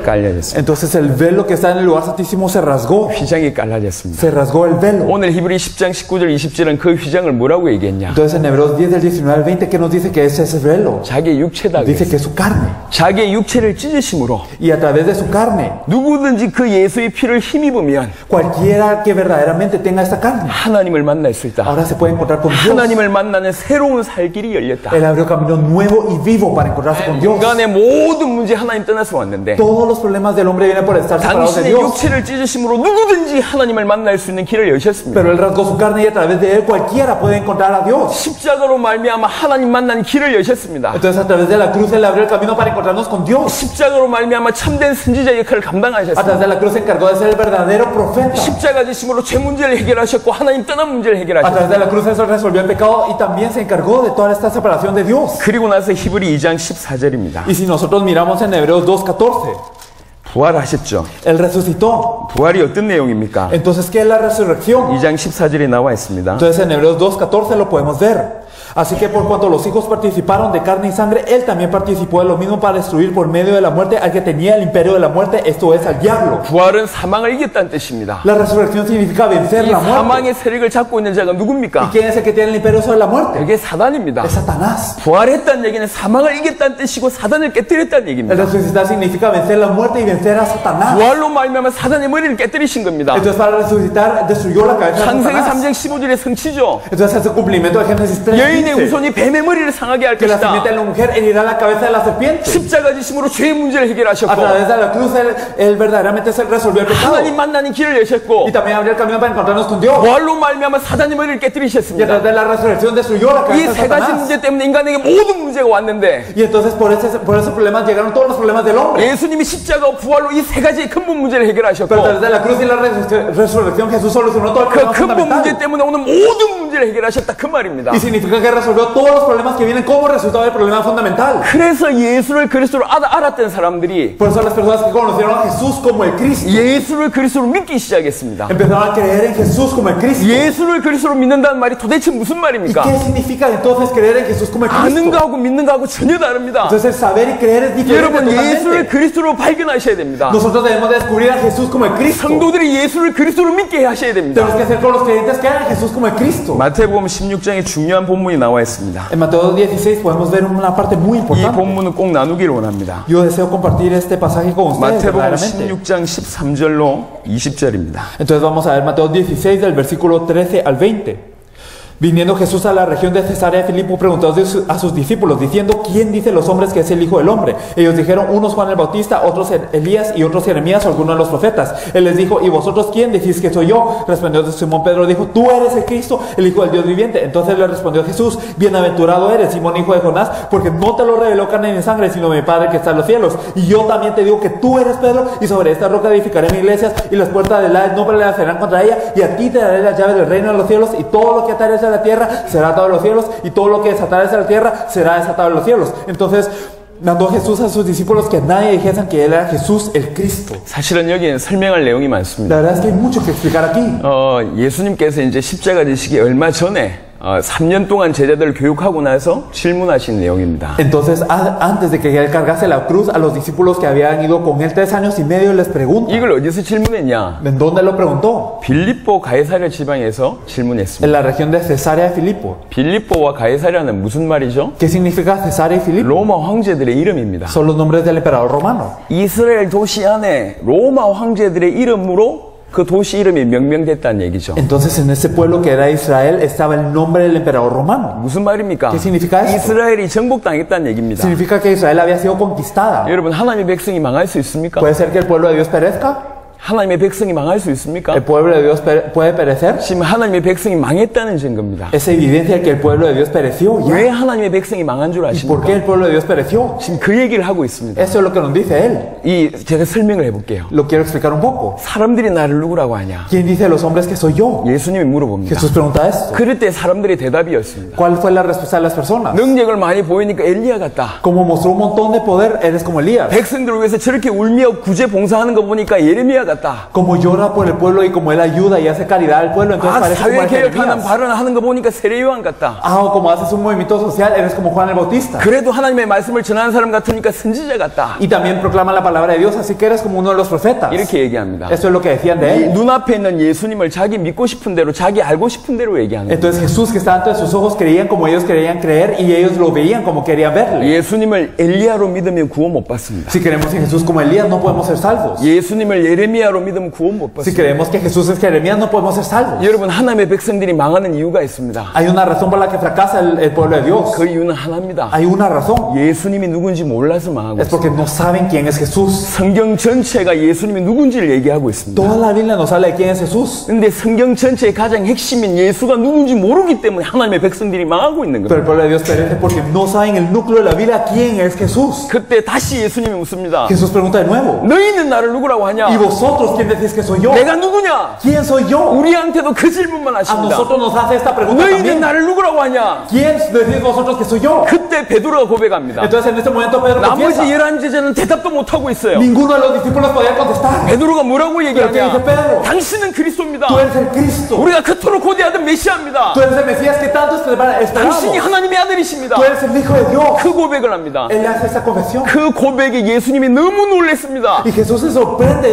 깔려졌습니다. Entonces el velo que está en el lugar santísimo se rasgó. 휘장이 깔라졌습니다. Se rasgó el velo. 오늘 히브리 10장 19절 20절은 그 휘장을 뭐라고 얘기했냐? Entonces en Hebreos 10 del 19 al 20, ¿qué nos dice que es ese velo? 자기의 육체다. Dice 그랬어요. que es su carne. 자기의 육체를 찢으심으로 Y a través de su carne, 누구든지 그 예수의 피를 힘입으면 cualquiera que verdaderamente tenga esta carne, 하나님을 만날 수 있다. ahora se puede encontrar con Dios. 하나님을 만나는 새로운 살 길이 열렸다. Él abrió camino nuevo y vivo para encontrarse con Dios. 인간의 모든 문제 하나님 떠나서 왔는데 Todos los problemas del hombre vienen por estar separados de 당신의 Dios. 육체를 찢으심으로 누구든지 하나님을 만날 수 있는 길을 여셨습니다. Pero Él rasgó su carne y a través de Él cualquiera puede encontrar a Dios. 십자가로 말미암아 하나님 만나는 길을 여셨습니다. Entonces a través de la cruz Él abrió el camino para encontrarnos con Dios. 십자가로 말미암아 참된 선지자 역할을 A 감당하셨습니다. través de la cruz se encargó de ser el verdadero profeta. 십자가 지심으로 죄 문제를 해결하셨고 하나님 떠난 문제를 A 해결하셨습니다. través de la cruz Él resolvió el pecado y también se encargó de toda esta separación de Dios. 그리고 나서 히브리 2장 14절입니다. Y si nosotros miramos en Hebreos 2:14, 부활하셨죠. Él resucitó. 부활이 어떤 내용입니까? Entonces, ¿qué es la resurrección? 2장 14절에 나와 있습니다. Entonces en Hebreos 2:14 lo podemos ver. Así que por cuanto los hijos participaron de carne y sangre, Él también participó de lo mismo para destruir por medio de la muerte al que tenía el imperio de la muerte, esto es al diablo. 부활은 사망을 이겼다는 뜻입니다. La resurrección significa vencer 이 la muerte. 사망의 세력을 잡고 있는 자가 ¿Y 누굽니까? quién es el que tiene el imperio sobre la muerte? 그게 사단입니다. Es Satanás. 부활했다는 얘기는 사망을 이겼다는 뜻이고 사단을 깨뜨렸다는 El 얘기입니다. resucitar significa vencer la muerte y vencer a Satanás. 부활로 말미암아 사단의 머리를 깨뜨리신 겁니다. Entonces para resucitar destruyó la cabeza de 창세기 Satanás. 3장 15절의 성취죠. Entonces es el cumplimiento de Génesis 여인의 3:15. 우손이 뱀의 머리를 상하게 할 Que la 것이다. simiente de la mujer herirá la cabeza de la serpiente. 십자가 지심으로 죄의 문제를 A 해결하셨고 través de la cruz él verdaderamente se resolvió el pecado. 하나님 만나는 길을 여셨고 Y también abrió el camino para encontrarnos con Dios. 부활로 말미암아 사단의 머리를 Y a 깨뜨리셨습니다. través de la resurrección destruyó la 이 cabeza de 세 가지 Satanás. 문제 때문에 인간에게 모든 문제가 왔는데 Y entonces por esos problemas llegaron todos los problemas del hombre. 예수님이 십자가 부활로 이 세 가지의 근본 문제를 Pero a 해결하셨고 través de la cruz y la resurrección Jesús solucionó todo el 그 problema 근본 문제 fundamental. 때문에 오는 모든 문제를 해결하셨다 그 말입니다. Y significa que resolvió todos los problemas que vienen como resultado del problema fundamental. 그래서 예수를 그리스도로 알았던 사람들이 Por eso las personas que conocieron a Jesús como el Cristo 예수를 그리스도로 믿기 시작했습니다. empezaron a creer en Jesús como el Cristo. 예수를 그리스도로 믿는다는 말이 도대체 무슨 ¿Y 말입니까? qué significa entonces creer en Jesús como el 아는 Cristo? 거하고 믿는 거하고 전혀 다릅니다. Entonces el saber y creer es diferente 여러분 예수를 totalmente. 그리스도로 발견하셔야 됩니다. Nosotros debemos descubrir a Jesús como el Cristo. 성도들이 예수를 그리스도로 믿게 하셔야 됩니다. Tenemos que hacer con los creyentes que hagan a Jesús como el Cristo. 마태복음 16장에 중요한 본문이 나와 있습니다. En Mateo 16 podemos ver una parte muy 이 importante. 본문은 꼭 나누기를 원합니다. Yo deseo compartir este pasaje con ustedes 마태복음 verdaderamente. 16장 13절로 20절입니다. Entonces vamos a ver Mateo 16 del versículo 13 al 20. Viniendo Jesús a la región de Cesarea de Filipo, preguntó a sus discípulos, diciendo, ¿quién dice los hombres que es el Hijo del Hombre? Ellos dijeron, unos Juan el Bautista, otros Elías y otros Jeremías o alguno de los profetas. Él les dijo, ¿y vosotros quién decís que soy yo? Respondió Simón Pedro, dijo, tú eres el Cristo, el Hijo del Dios viviente. Entonces le respondió Jesús, bienaventurado eres, Simón, hijo de Jonás, porque no te lo reveló carne ni sangre, sino mi Padre que está en los cielos. Y yo también te digo que tú eres Pedro, y sobre esta roca edificaré mi iglesia, y las puertas del Hades no prevalecerán contra ella, y a ti te daré las llaves del reino de los cielos, y todo lo que atares en la tierra será atado en los cielos, y todo lo que desatares en la tierra será desatado en los cielos. Entonces mandó Jesús a sus discípulos que nadie dijesen que él era Jesús el Cristo. 사실은 여기는 설명할 내용이 La 많습니다. verdad es que hay mucho que explicar aquí. 예수님께서 이제 십자가 지시기 얼마 전에 3년 동안 제자들을 교육하고 나서 질문하신 내용입니다. Entonces, antes de que él cargase la cruz, a los discípulos que habían ido con él 3 años y medio les pregunta. 이걸 어디서 질문했냐? ¿En dónde lo preguntó? 빌립보 가이사랴 지방에서 질문했습니다. En la región de Cesarea y Filipo. 빌립보와 가이사랴는 무슨 말이죠? ¿Qué significa Cesarea y Filipo? 로마 황제들의 이름입니다. Son los nombres del emperador romano. 이스라엘 도시 안에 로마 황제들의 이름으로 그 도시 이름이 명명됐다는 얘기죠. Entonces, en ese pueblo que era Israel estaba el nombre del emperador romano. 무슨 말입니까? ¿Qué significa esto? 이스라엘이 정복당했다는 얘기입니다. Significa que Israel había sido conquistada. 여러분, 하나님의 백성이 망할 수 있습니까? ¿Puede ser que el pueblo de Dios perezca? 하나님의 백성이 망할 수 있습니까? ¿El pueblo de Dios puede perecer? 지금 하나님의 백성이 망했다는 증거입니다. Es evidencia de que el pueblo de Dios pereció ya. 왜 하나님의 백성이 망한 줄 ¿Y por qué 아십니까? el pueblo de Dios pereció? 지금 그 얘기를 하고 있습니다. Eso es lo que nos dice él. 제가 설명을 해볼게요. Lo quiero explicar un poco. 사람들이 나를 누구라고 하냐? ¿Quién dice a los hombres que soy yo? 예수님이 물어봅니다. Jesús pregunta esto. 그럴 때 사람들의 대답이었습니다. ¿Cuál fue la respuesta de las personas? 능력을 많이 보이니까 엘리야 같다. Como mostró un montón de poder, eres como Elías. 백성들을 위해서 저렇게 울며 구제 봉사하는 거 보니까 예레미야 같다. Como llora por el pueblo y como él ayuda y hace caridad al pueblo, entonces parece como el 사회개혁하는 발언하는 거 보니까 세례요한 같다. o como haces un movimiento social, eres como Juan el Bautista. 그래도 하나님의 말씀을 전하는 사람 같으니까 선지자 같다. Y también proclama la palabra de Dios, así que eres como uno de los profetas. 이렇게 얘기합니다. Eso es lo que decían de él. 눈앞에 있는 예수님을 자기 믿고 싶은 대로, 자기 알고 싶은 대로 얘기하는 거예요. Entonces Jesús, que estaba ante sus ojos, creían como ellos querían creer y ellos lo veían como querían verle. 예수님을 엘리야로 믿으면 구원 못 받습니다. Si creemos en Jesús como Elías, no podemos ser salvos. 예수님을 예레미야로 믿으면 구원 못 Si 받습니다. creemos que Jesús es Jeremías, no podemos ser salvos. 여러분, 하나님의 백성들이 망하는 이유가 있습니다. Hay una razón por la que fracasa el pueblo de Dios. 그 이유는 하나입니다. Hay una razón. 예수님이 누군지 몰라서 망하고 Es 있습니다. porque no saben quién es Jesús. 성경 전체가 예수님이 누군지를 얘기하고 있습니다. Toda la Biblia nos habla de quién es Jesús. 근데 성경 전체의 가장 핵심인 예수가 누군지 모르기 때문에 하나님의 백성들이 망하고 있는 Pero el 겁니다. pueblo de Dios perece porque no saben el núcleo de la Biblia quién es Jesús. 그때 다시 예수님이 묻습니다. Jesús pregunta de nuevo. 너희는 나를 누구라고 하냐? ¿Y vosotros quién decís que soy yo? 내가 누구냐? ¿Quién soy yo? 우리한테도 그 질문만 A 하십니다. nosotros nos hace esta pregunta 너희는 también. 나를 누구라고 하냐? ¿Quién decís vosotros que soy yo? 그때 베드로가 고백합니다. Entonces en este momento Pedro 나머지 confiesa. 11 제자는 대답도 못하고 있어요. Ninguno de los discípulos podía contestar. 베드로가 뭐라고 Pero ¿qué dice 얘기하냐? Pedro? 당신은 그리스도입니다. Tú eres el Cristo. 우리가 그토록 고대하던 메시아입니다. Tú eres el Mesías que tanto esperamos. 당신이 하나님의 아들이십니다. Tú eres el Hijo de Dios. 그 고백을 합니다. Él hace esa confesión. 그 고백에 예수님이 너무 놀랐습니다. Y Jesús se sorprende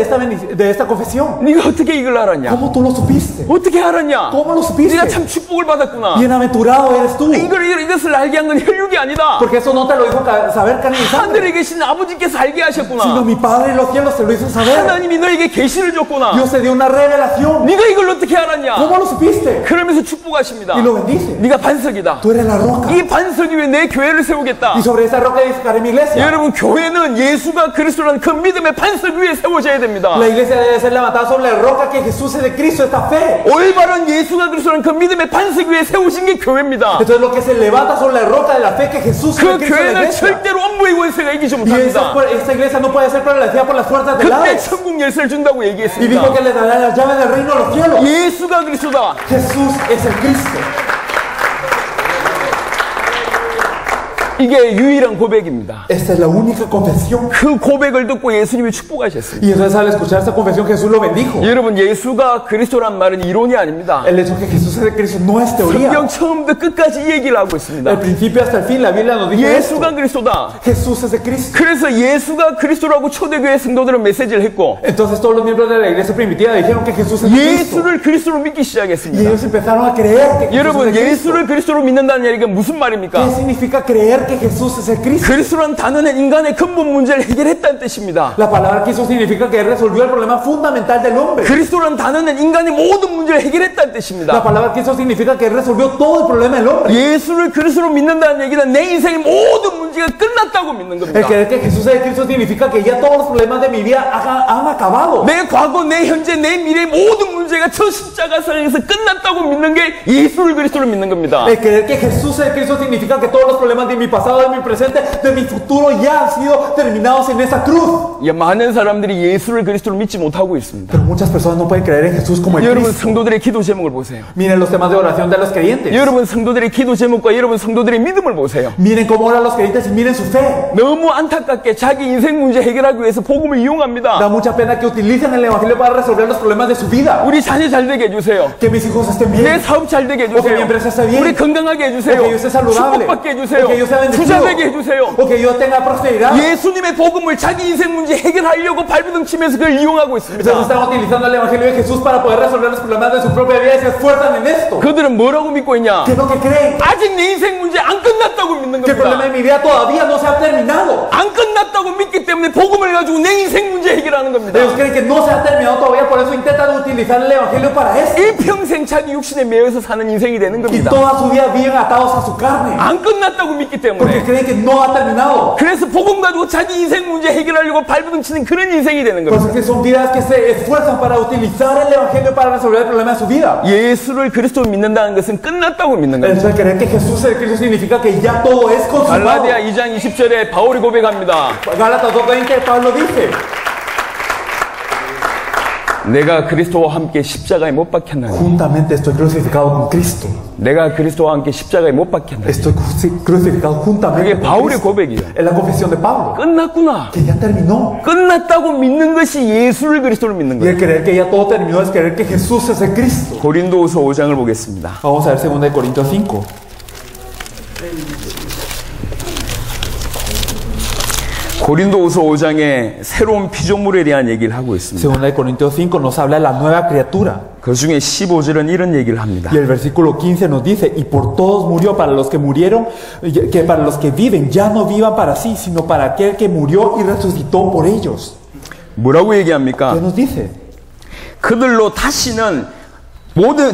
de esta confesión. 네가 어떻게 이걸 알았냐? ¿Cómo tú lo supiste? 어떻게 알았냐? ¿Cómo lo supiste? 네가 참 축복을 받았구나. Bienaventurado eres tú. 이것을 알게 한 건 혈육이 아니다. Porque eso no te lo hizo saber carne y sangre, 하늘에 계신 아버지께서 알게 sino 하셨구나. mi Padre en los cielos te lo hizo saber. 하나님이 너에게 계시를 줬구나. Dios te dio una revelación. 네가 이걸 어떻게 알았냐? ¿Cómo lo supiste? 그러면서 축복하십니다. Y lo bendice. 네가 반석이다. Tú eres la roca. 이 반석 위에 내 교회를 세우겠다. Y sobre esa roca edificaré mi iglesia. 여러분, 교회는 예수가 그리스도라는 그 믿음의 반석 위에 세워져야 됩니다. La iglesia debe ser levantada sobre la roca que Jesús es de Cristo, esta fe. 올바른 예수가 그리스도라는 그 믿음의 반석 위에 세우신 게 교회입니다. Entonces lo que se levanta sobre la roca de la fe que Jesús es 그 de Cristo en la 교회는 iglesia. 절대로 엄부의 권세가 이기지 Y 못합니다. esta iglesia no puede ser prevalecida por las fuerzas del 그때 Hades. 천국 열쇠를 준다고 Y dijo 얘기했습니다. que le dará las llaves del reino de los cielos. 예수가 그리스도다. Jesús es el Cristo. 이게 유일한 고백입니다. Esta es la única confesión. 그 고백을 듣고 예수님이 축복하셨습니다. Y entonces al escuchar esta confesión Jesús lo bendijo. 여러분, 예수가 그리스도란 말은 이론이 아닙니다. El hecho que Jesús es de Cristo no es teoría. 성경 처음부터 끝까지 이 얘기를 하고 있습니다. Del principio hasta el fin la Biblia nos dice esto. 예수가 그리스도다. Jesús es de Cristo. 그래서 예수가 그리스도라고 초대교회 성도들은 메시지를 했고, Entonces todos los miembros de la iglesia primitiva dijeron que Jesús es de Cristo. 예수를 그리스도로 믿기 Y 시작했습니다. ellos empezaron a creer que Jesús es 여러분, de Cristo. 예수를 그리스도로 믿는다는 얘기가 무슨 ¿Qué 말입니까? significa creer que Jesús es el Cristo? 그리스도란 단어는 인간의 근본 문제를 해결했다는 뜻입니다. La palabra Cristo significa que Él resolvió el problema fundamental del hombre. 그리스도란 단어는 인간의 모든 문제를 해결했다는 La 뜻입니다. palabra Cristo significa que Él resolvió todo el problema del hombre. 예수를 그리스도로 믿는다는 얘기는 내 인생의 모든 문제가 끝났다고 믿는 El 겁니다. creer que Jesús es de Cristo significa que ya todos los problemas de mi vida han acabado. 내 과거, 내 현재, 내 미래의 모든 문제가 내가 저 십자가상에서 끝났다고 믿는 게 예수를 그리스도를 믿는 겁니다. El creer que Jesús es Cristo significa que todos los problemas de mi pasado, de mi presente, de mi futuro ya han sido terminados en esa cruz. 많은 사람들이 예수를 그리스도를 믿지 못하고 있습니다. Pero muchas personas no pueden creer en Jesús como el 여러분 Cristo. 성도들의 기도 제목을 보세요. Miren los temas de oración de los creyentes. 여러분 성도들의 기도 제목과 여러분 성도들의 믿음을 보세요. Miren cómo oran los creyentes y miren su fe. 너무 안타깝게 자기 인생 문제 해결하기 위해서 복음을 이용합니다. Da mucha pena que utilicen el evangelio para resolver los problemas de su vida. 우리 자녀 잘 되게 해주세요. Que mis hijos estén 내 bien. 사업 잘 되게 O que mi 해주세요. empresa esté bien. 우리 건강하게 해주세요. O que yo esté saludable. 축복받게 해주세요. O que yo sea bendecido. 부자 되게 해주세요. O que yo tenga prosperidad. 예수님의 복음을 자기 인생 문제 해결하려고 발버둥 치면서 그걸 이용하고 Entonces 있습니다. están utilizando el evangelio de Jesús para poder resolver los problemas de su propia vida y se esfuerzan en esto. 그들은 뭐라고 믿고 있냐? ¿Qué es lo que creen? 아직 내 인생 문제 안 끝났다고 믿는 Que el problema 겁니다. de mi vida todavía no se ha terminado. 안 끝났다고 믿기 때문에 복음을 가지고 내 인생 문제 해결하는 겁니다. Ellos creen que no se ha terminado todavía, por eso intentan utilizar el evangelio para eso. 일평생 자기 육신에 매여서 사는 인생이 되는 Y 겁니다. toda su vida viven atados a su carne. 안 끝났다고 믿기 Porque 때문에. creen que no ha terminado. 그래서 복음 가지고 자기 인생 문제 해결하려고 발버둥 치는 그런 인생이 되는 Por 겁니다. eso que son vidas que se esfuerzan para utilizar el evangelio para resolver el problema de su vida. 예수를 그리스도 믿는다는 것은 끝났다고 믿는 El 겁니다. hecho de creer que Jesús es el Cristo significa que ya todo es consumado. 갈라디아 2장 20절에 바울이 고백합니다. Gálatas 2:20 Pablo dice: 내가 그리스도와 함께 십자가에 못 박혔나니 Juntamente estoy crucificado con Cristo. 내가 그리스도와 함께 십자가에 못 박혔나니 Estoy crucificado juntamente 그게 con 바울의 Cristo. 고백이에요. Es la confesión de Pablo. 끝났구나. Que ya terminó. 끝났다고 믿는 것이 예수를 그리스도를 믿는 Y el 거예요. creer que ya todo terminó es creer que Jesús es el Cristo. 고린도후서 5장을 보겠습니다. Vamos a ver 2 Corintios 5. 고린도후서 5장에 새로운 피조물에 대한 얘기를 하고 있습니다. 2 Corintios 5 nos habla de la nueva criatura. 그 중에 15절은 이런 얘기를 합니다. Y el versículo 15 nos dice: y por todos murió, para los que murieron, que para los que viven ya no vivan para sí, sino para aquel que murió y resucitó por ellos. 뭐라고 얘기합니까? ¿Qué nos dice? 그들로 다시는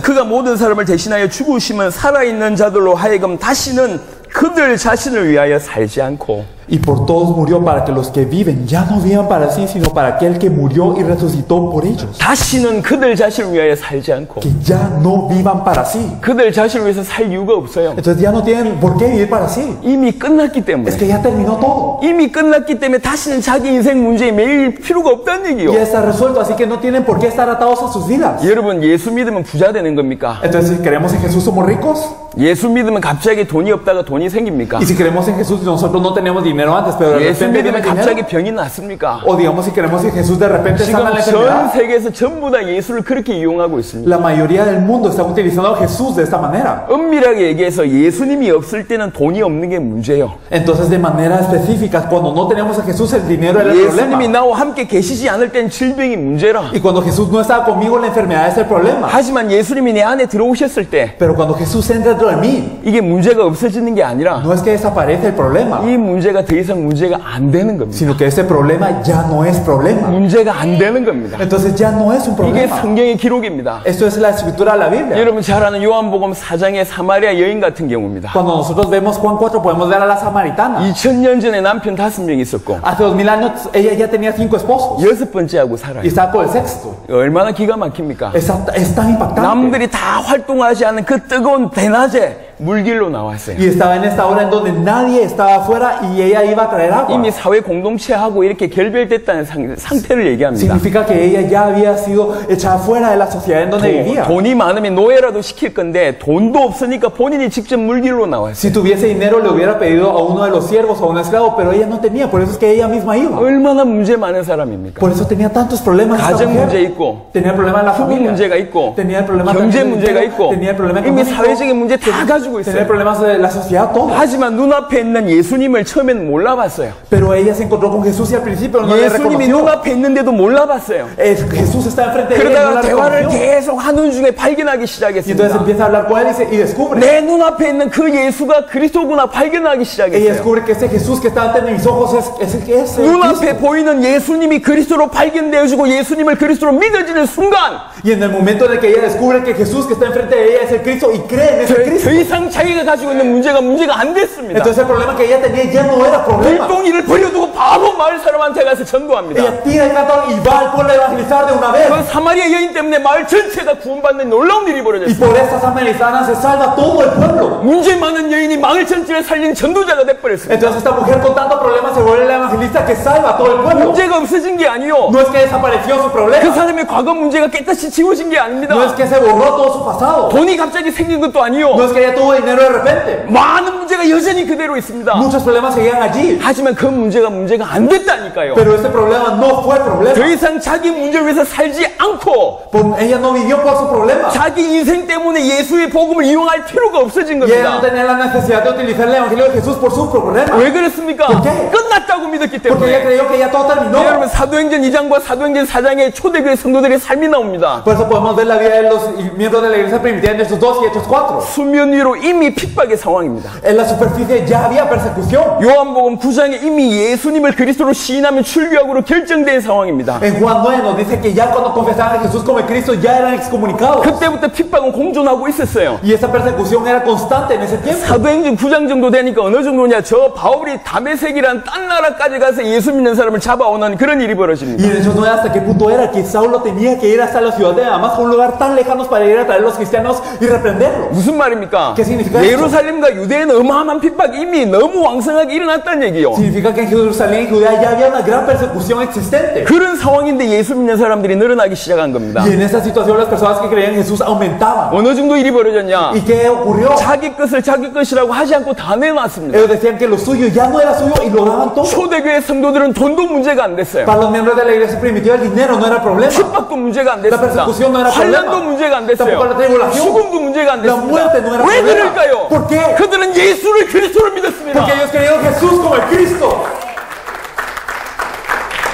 그가 모든 사람을 대신하여 죽으시면 살아있는 자들로 하여금 다시는 그들 자신을 위하여 살지 않고 Y por todos murió, para que los que viven ya no vivan para sí, sino para aquel que murió y resucitó por ellos. 다시는 그들 자신을 위하여 살지 않고 Que ya no vivan para sí. 그들 자신을 위해서 살 이유가 없어요. Entonces ya no tienen por qué vivir para sí. 이미 끝났기 때문에 Es que ya terminó todo. 이미 끝났기 때문에 다시는 자기 인생 문제에 매일 필요가 없다는 Ya 얘기요. está resuelto, así que no tienen por qué estar atados a sus vidas. 여러분 예수 믿으면 부자 되는 겁니까? Entonces, si creemos en Jesús, somos ricos. 예수 믿으면 갑자기 돈이 없다가 돈이 생깁니까? Y si creemos en Jesús, nosotros no tenemos dinero antes, pero de 예수 repente 믿으면 viene 갑자기 dinero. 병이 났습니까? O digamos, si creemos en Jesús, de repente 지금 sana la 전 enfermedad. 세계에서 전부 다 예수를 그렇게 이용하고 있습니다. La mayoría del mundo está utilizando a Jesús de esta manera. 엄밀하게 얘기해서 예수님이 없을 때는 돈이 없는 게 문제예요. Entonces, de manera específica, cuando no tenemos a Jesús, el dinero era el 예수님이 problema. 나와 함께 계시지 않을 땐 질병이 문제라. Y cuando Jesús no estaba conmigo, la enfermedad es el problema. 하지만 예수님이 내 안에 들어오셨을 때 Pero cuando Jesús entra dentro de mí, 이게 문제가 없어지는 게 아니라 no es que desaparece el problema, 이 문제가 더 이상 문제가 안 되는 겁니다. sino que ese problema ya no es problema. 문제가 안 되는 겁니다. Entonces ya no es un 이게 problema. 성경의 기록입니다. Esto es la escritura de la Biblia. 여러분 잘 아는 요한복음 4장의 사마리아 여인 같은 경우입니다. Cuando nosotros vemos Juan 4, podemos ver a la samaritana. 2000년 전에 남편 5명 있었고 Hace 2000 años ella ya tenía 5 esposos 6번째하고 y 살아요. estaba con el sexto. 얼마나 기가 막힙니까? Es tan impactante. 남들이 다 활동하지 않은 그 뜨거운 대낮에 물길로 나왔어요. Y estaba en esta hora en donde nadie estaba afuera y ella iba a traer agua. 이미 사회 공동체하고 이렇게 결별됐다는 상태를 얘기합니다. Significa que ella ya había sido echada fuera de la sociedad en donde vivía. 돈이 많으면 노예라도 시킬 건데 돈도 없으니까 본인이 직접 물길로 나왔어요. Si tuviese dinero le hubiera pedido a uno de los siervos o a un esclavo, pero ella no tenía, por eso es que ella misma iba. 얼마나 문제 많은 사람입니까? Por eso tenía tantos problemas. esta 가정 mujer. 문제 있고 Tenía el problema en la 부부 familia. 문제가 있고 Tenía el problema 경제 también del 문제가 dinero, 있고 tenía el problema 이미 económico, 사회적인 문제 다 가지고 tenía 있어요. problemas de la sociedad, todo. 하지만 눈앞에 있는 예수님을 처음엔 몰라봤어요. Pero ella se encontró con Jesús y al principio no le 예수님이 reconoció. 눈앞에 있는데도 몰라봤어요. Jesús está enfrente de ella y no 그러다가 la 대화를 reconoció. 계속 하는 중에 발견하기 Y entonces 시작했습니다. empieza a hablar con él y descubre. 내 눈앞에 있는 그 예수가 그리스도구나 발견하기 Ella 시작했어요. descubre que ese Jesús que está ante mis ojos es el Cristo. 눈앞에 보이는 예수님이 그리스도로 발견되어지고 예수님을 그리스도로 믿어지는 순간 Y en el momento en el que ella descubre que Jesús que está enfrente de ella es el Cristo y cree en ese Cristo, 더 이상 이상 자기가 가지고 있는 문제가 안 됐습니다. Entonces el problema que ella tenía ya no era problema. 일동이를 버려두고 바로 마을 사람한테 가서 전도합니다. Ella tira el cantón y va al pueblo a evangelizar de una vez. 그 사마리아 여인 때문에 마을 전체가 구원받는 놀라운 일이 Y 벌어졌습니다. por esta samaritana se salva todo el pueblo. 문제 많은 여인이 마을 전체를 살린 전도자가 돼버렸습니다. Entonces esta mujer con tantos problemas se vuelve la evangelista que salva a todo el pueblo. 문제가 없어진 게 아니요. No es que desapareció su 그 problema. 사람의 과거 문제가 깨끗이 지워진 게 아닙니다. No es que se borró todo su pasado. 돈이 갑자기 생긴 것도 No 아니요. es que ella tuvo dinero de repente. 많은 문제가 여전히 그대로 있습니다. Muchos problemas seguían allí. 하지만 그 문제가 안 됐다니까요. Pero ese problema no fue 더 problema. 이상 자기 문제를 위해서 살지 않고 Ella no vivió por su problema. 자기 인생 때문에 예수의 복음을 이용할 필요가 없어진 Y ella no 겁니다. tenía la necesidad de utilizar el evangelio de Jesús por su problema. 왜 그랬습니까? ¿Por qué? 끝났다고 믿었기 Porque ella 때문에. creyó que ya todo terminó. 여러분 사도행전 2장과 사도행전 4장의 초대교회 성도들의 삶이 나옵니다. Por eso podemos ver la vida de los miembros de la iglesia primitiva en Hechos 2 y Hechos 4. 수면 위로 이미 핍박의 상황입니다. En la superficie ya había persecución. 요한복음 9장에 이미 예수님을 그리스도로 시인하면 출교하고로 결정된 상황입니다. En Juan 9 nos dice que ya cuando confesaban a Jesús como el Cristo ya eran excomunicados. 그때부터 핍박은 공존하고 있었어요. Y esa persecución era constante en ese tiempo. 사도행전 9장 정도 되니까 어느 정도냐, 저 바울이 다메섹이란 딴 나라까지 가서 예수 믿는 사람을 잡아오는 그런 일이 벌어집니다. Y en Hechos 9 hasta qué punto era que Saulo tenía que ir hasta la ciudad de Damasco, un lugar tan lejano para ir a traer a los cristianos y reprenderlos. 무슨 말입니까? ¿Qué significa esto? 예루살렘과 유대에는 어마어마한 핍박이 이미 너무 왕성하게 일어났다는 얘기요. Significa que en Jerusalén y Judea ya había una gran persecución existente. 그런 상황인데 예수 믿는 사람들이 늘어나기 시작한 겁니다. Y en esa situación las personas que creían en Jesús aumentaban. 어느 정도 일이 벌어졌냐? ¿Y qué ocurrió? 자기 것을 자기 것이라고 하지 않고 다 내놨습니다. Ellos decían que lo suyo ya no era suyo y lo daban todo. 초대교회 성도들은 돈도 문제가 안 됐어요. Para los miembros de la iglesia primitiva el dinero no era problema. 핍박도 문제가 안 La 됐습니다. persecución no era 환난도 problema. 문제가 안 됐어요. Tampoco la tribulación. 죽음도 문제가 안 La muerte no 됐습니다. era 왜 problema. 그럴까요? ¿Por qué? 그들은 예수를 그리스도로 믿었습니다. Porque ellos creyeron Jesús como el Cristo.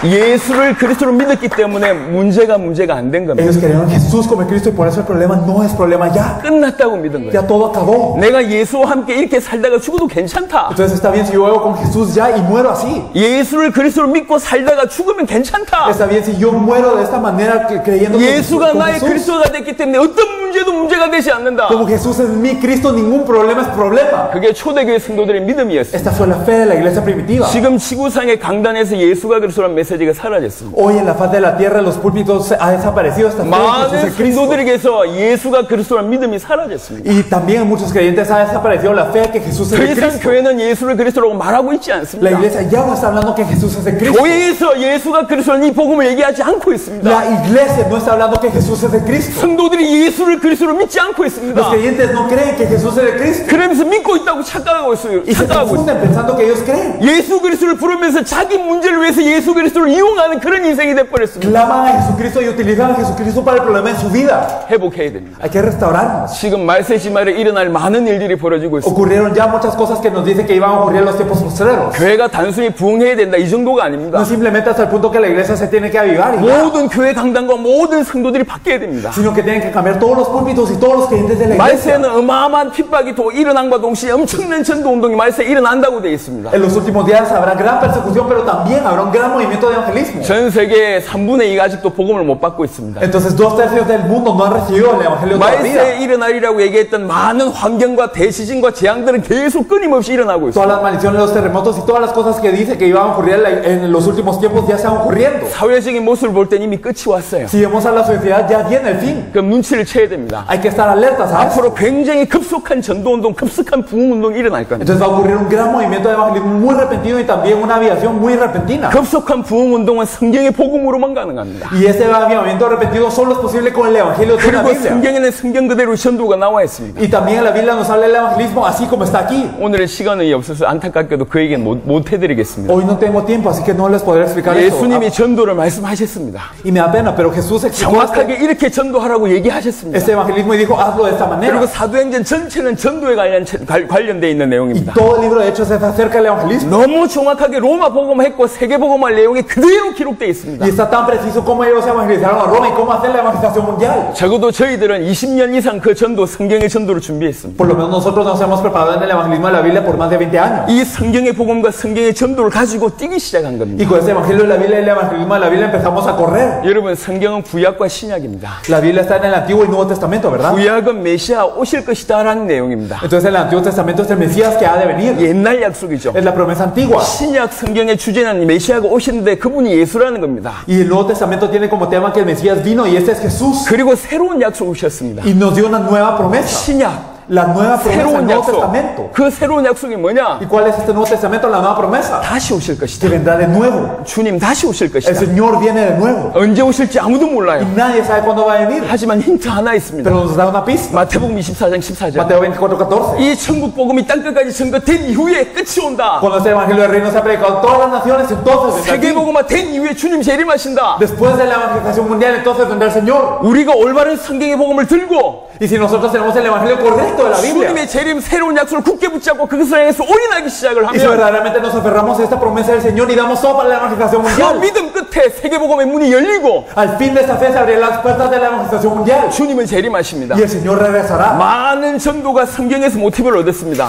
예수를 그리스도로 믿었기 때문에 문제가 안 된 겁니다. Ellos creyeron Jesús como el Cristo y por eso el problema no es problema ya. 끝났다고 믿은 거예요. Ya todo acabó. 내가 예수와 함께 이렇게 살다가 죽어도 괜찮다. Entonces está bien si yo vivo con Jesús ya y muero así. 예수를 그리스도로 믿고 살다가 죽으면 괜찮다. Está bien si yo muero de esta manera creyendo que 예수가 como 나의 Jesús. 그리스도가 됐기 때문에 어떤 문제도 문제가 되지 않는다. Como Jesús es mi Cristo, ningún problema es problema. 그게 초대교회 성도들의 믿음이었어요. Esta fue la fe de la iglesia primitiva. 지금 지구상의 강단에서 예수가 그리스도라는 메시지가 사라졌습니다. Hoy en la faz de la tierra, los púlpitos ha desaparecido esta fe de Jesús 많은 el Cristo. 성도들에게서 예수가 그리스도라는 믿음이 사라졌습니다. Y también en muchos creyentes ha desaparecido la fe que Jesús es 더 el 이상 Cristo. 교회는 예수를 그리스도라고 말하고 있지 La 않습니다. iglesia ya no está hablando que Jesús es el Cristo. 교회에서 예수가 그리스도라는 이 복음을 얘기하지 않고 있습니다. La iglesia no está hablando que Jesús es el Cristo. 성도들이 예수를 그리스도로 믿지 않고 Los 있습니다. creyentes no creen que Jesús es el Cristo. 그러면서 믿고 있다고 착각하고 있어요. Y se 착각하고 있어요. confunden pensando que ellos creen. 예수 그리스도를 부르면서 자기 문제를 위해서 예수 그리스도를 이용하는 그런 인생이 돼버렸습니다. Claman a Jesucristo y utilizan a Jesucristo para el problema en su vida. 회복해야 됩니다. Hay que restaurarnos. 지금 말세지말에 일어날 많은 일들이 벌어지고 있습니다. Ocurrieron ya muchas cosas que nos dicen que iban a ocurrir en los tiempos postreros. 교회가 단순히 부흥해야 된다 이 정도가 아닙니다. No simplemente hasta el punto que la iglesia se tiene que avivar, y ya, 모든 교회 강단과 모든 성도들이 바뀌어야 됩니다. sino que tienen que cambiar todos los púlpitos y todos los creyentes de la iglesia. 말세에는 어마어마한 핍박이 또 일어난과 동시에 엄청난 전도 운동이 말세에 일어난다고 되어 있습니다. En los últimos días habrá gran persecución, pero también habrá un gran movimiento de evangelismo. 전 세계 3분의 2가 아직도 복음을 못 받고 있습니다. Entonces 2/3 del mundo no han recibido el evangelio 말세에 todavía. 일어나리라고 얘기했던 많은 환경과 대지진과 재앙들은 계속 끊임없이 일어나고 Todas 있습니다. las maldiciones, los terremotos y todas las cosas que dice que iban a ocurrir en los últimos tiempos ya están ocurriendo. 사회적인 모습을 볼 땐 이미 끝이 왔어요. Si vemos a la sociedad ya viene el fin. 그럼 눈치를 채야 됩니다. Hay que estar alertas a eso. 앞으로 굉장히 급속한 전도운동, 급속한 부흥운동이 일어날 겁니다. Entonces va a ocurrir un gran movimiento de evangelismo muy repentino y también una aviación muy repentina. 급속한 부흥운동은 성경의 복음으로만 가능합니다. Y ese avivamiento repentino solo es posible con el evangelio de la 그리고 Biblia. 성경에는 성경 그대로 전도가 나와 있습니다. Y también en la Biblia nos habla del evangelismo así como está aquí. 오늘의 시간이 없어서 안타깝게도 그 얘기는 못 해드리겠습니다. Hoy no tengo tiempo, así que no les podré explicar eso. 예수님이 전도를 말씀하셨습니다. Y me da pena, pero Jesús explicó 정확하게 이렇게 전도하라고 얘기하셨습니다. este evangelismo y dijo, hazlo de esta manera. 그리고 사도행전 전체는 전도에 관련되어 있는 Y 내용입니다. todo el libro de Hechos es acerca del evangelismo. 너무 정확하게 로마 복음했고 세계 복음할 내용이 그대로 기록되어 있습니다. Y está tan preciso cómo ellos evangelizaron a Roma y cómo hacer la evangelización mundial. 적어도 저희들은 20년 이상 그 전도, 성경의 전도를 준비했습니다. Por lo menos nosotros nos hemos preparado en el evangelismo de la Biblia por más de 20 años. 이 성경의 복음과 성경의 전도를 가지고 뛰기 시작한 겁니다. Y con ese evangelio de la Biblia y el evangelismo de la Biblia empezamos a correr. 여러분, 성경은 구약과 신약입니다. La Biblia está en el Antiguo y Nuevo Testamento, ¿verdad? ¿verdad? 구약은 메시아 오실 것이다라는 내용입니다. Entonces el Antiguo Testamento es el Mesías que ha de venir. 옛날 약속이죠. Es la promesa antigua. 신약 성경의 주제는 메시아가 오시는데 그분이 예수라는 겁니다. Y el Nuevo Testamento tiene como tema que el Mesías vino y este es Jesús. 그리고 새로운 약속을 주셨습니다. Y nos dio una nueva promesa. 신약, La nueva promesa del 새로운 Nuevo 약속. Testamento. 그 새로운 약속이 뭐냐? ¿Y cuál es este Nuevo Testamento? La nueva promesa. 다시 오실 Que 것이다. vendrá de nuevo. 주님 다시 오실 El 것이다. Señor viene de nuevo. 언제 오실지 아무도 Y 몰라요. nadie sabe cuándo va a venir. 하지만 힌트 하나 있습니다. Pero nos da una pista. 마태복음 24장 14절. Mateo 24:14. 이 천국 복음이 땅끝까지 전거된 이후에 끝이 온다. Cuando este evangelio del reino se ha predicado a todas las naciones, entonces vendrá el fin. 세계복음화 된 이후에 주님 재림하신다. Después de la evangelización mundial, entonces vendrá el Señor. 우리가 올바른 성경의 복음을 들고 Y si nosotros tenemos el evangelio correcto de la Biblia, 주님의 재림 새로운 약속을 굳게 붙잡고 그것을 향해서 올인하기 시작을 y si 하면 verdaderamente nos aferramos a esta promesa del Señor y damos todo para la evangelización 그 mundial, 믿음 끝에 세계복음의 문이 열리고 al fin de esta fe se abrirán las puertas de la evangelización mundial 주님은 재림하십니다. y el Señor regresará. 많은 전도가 성경에서 모티브를 얻었습니다.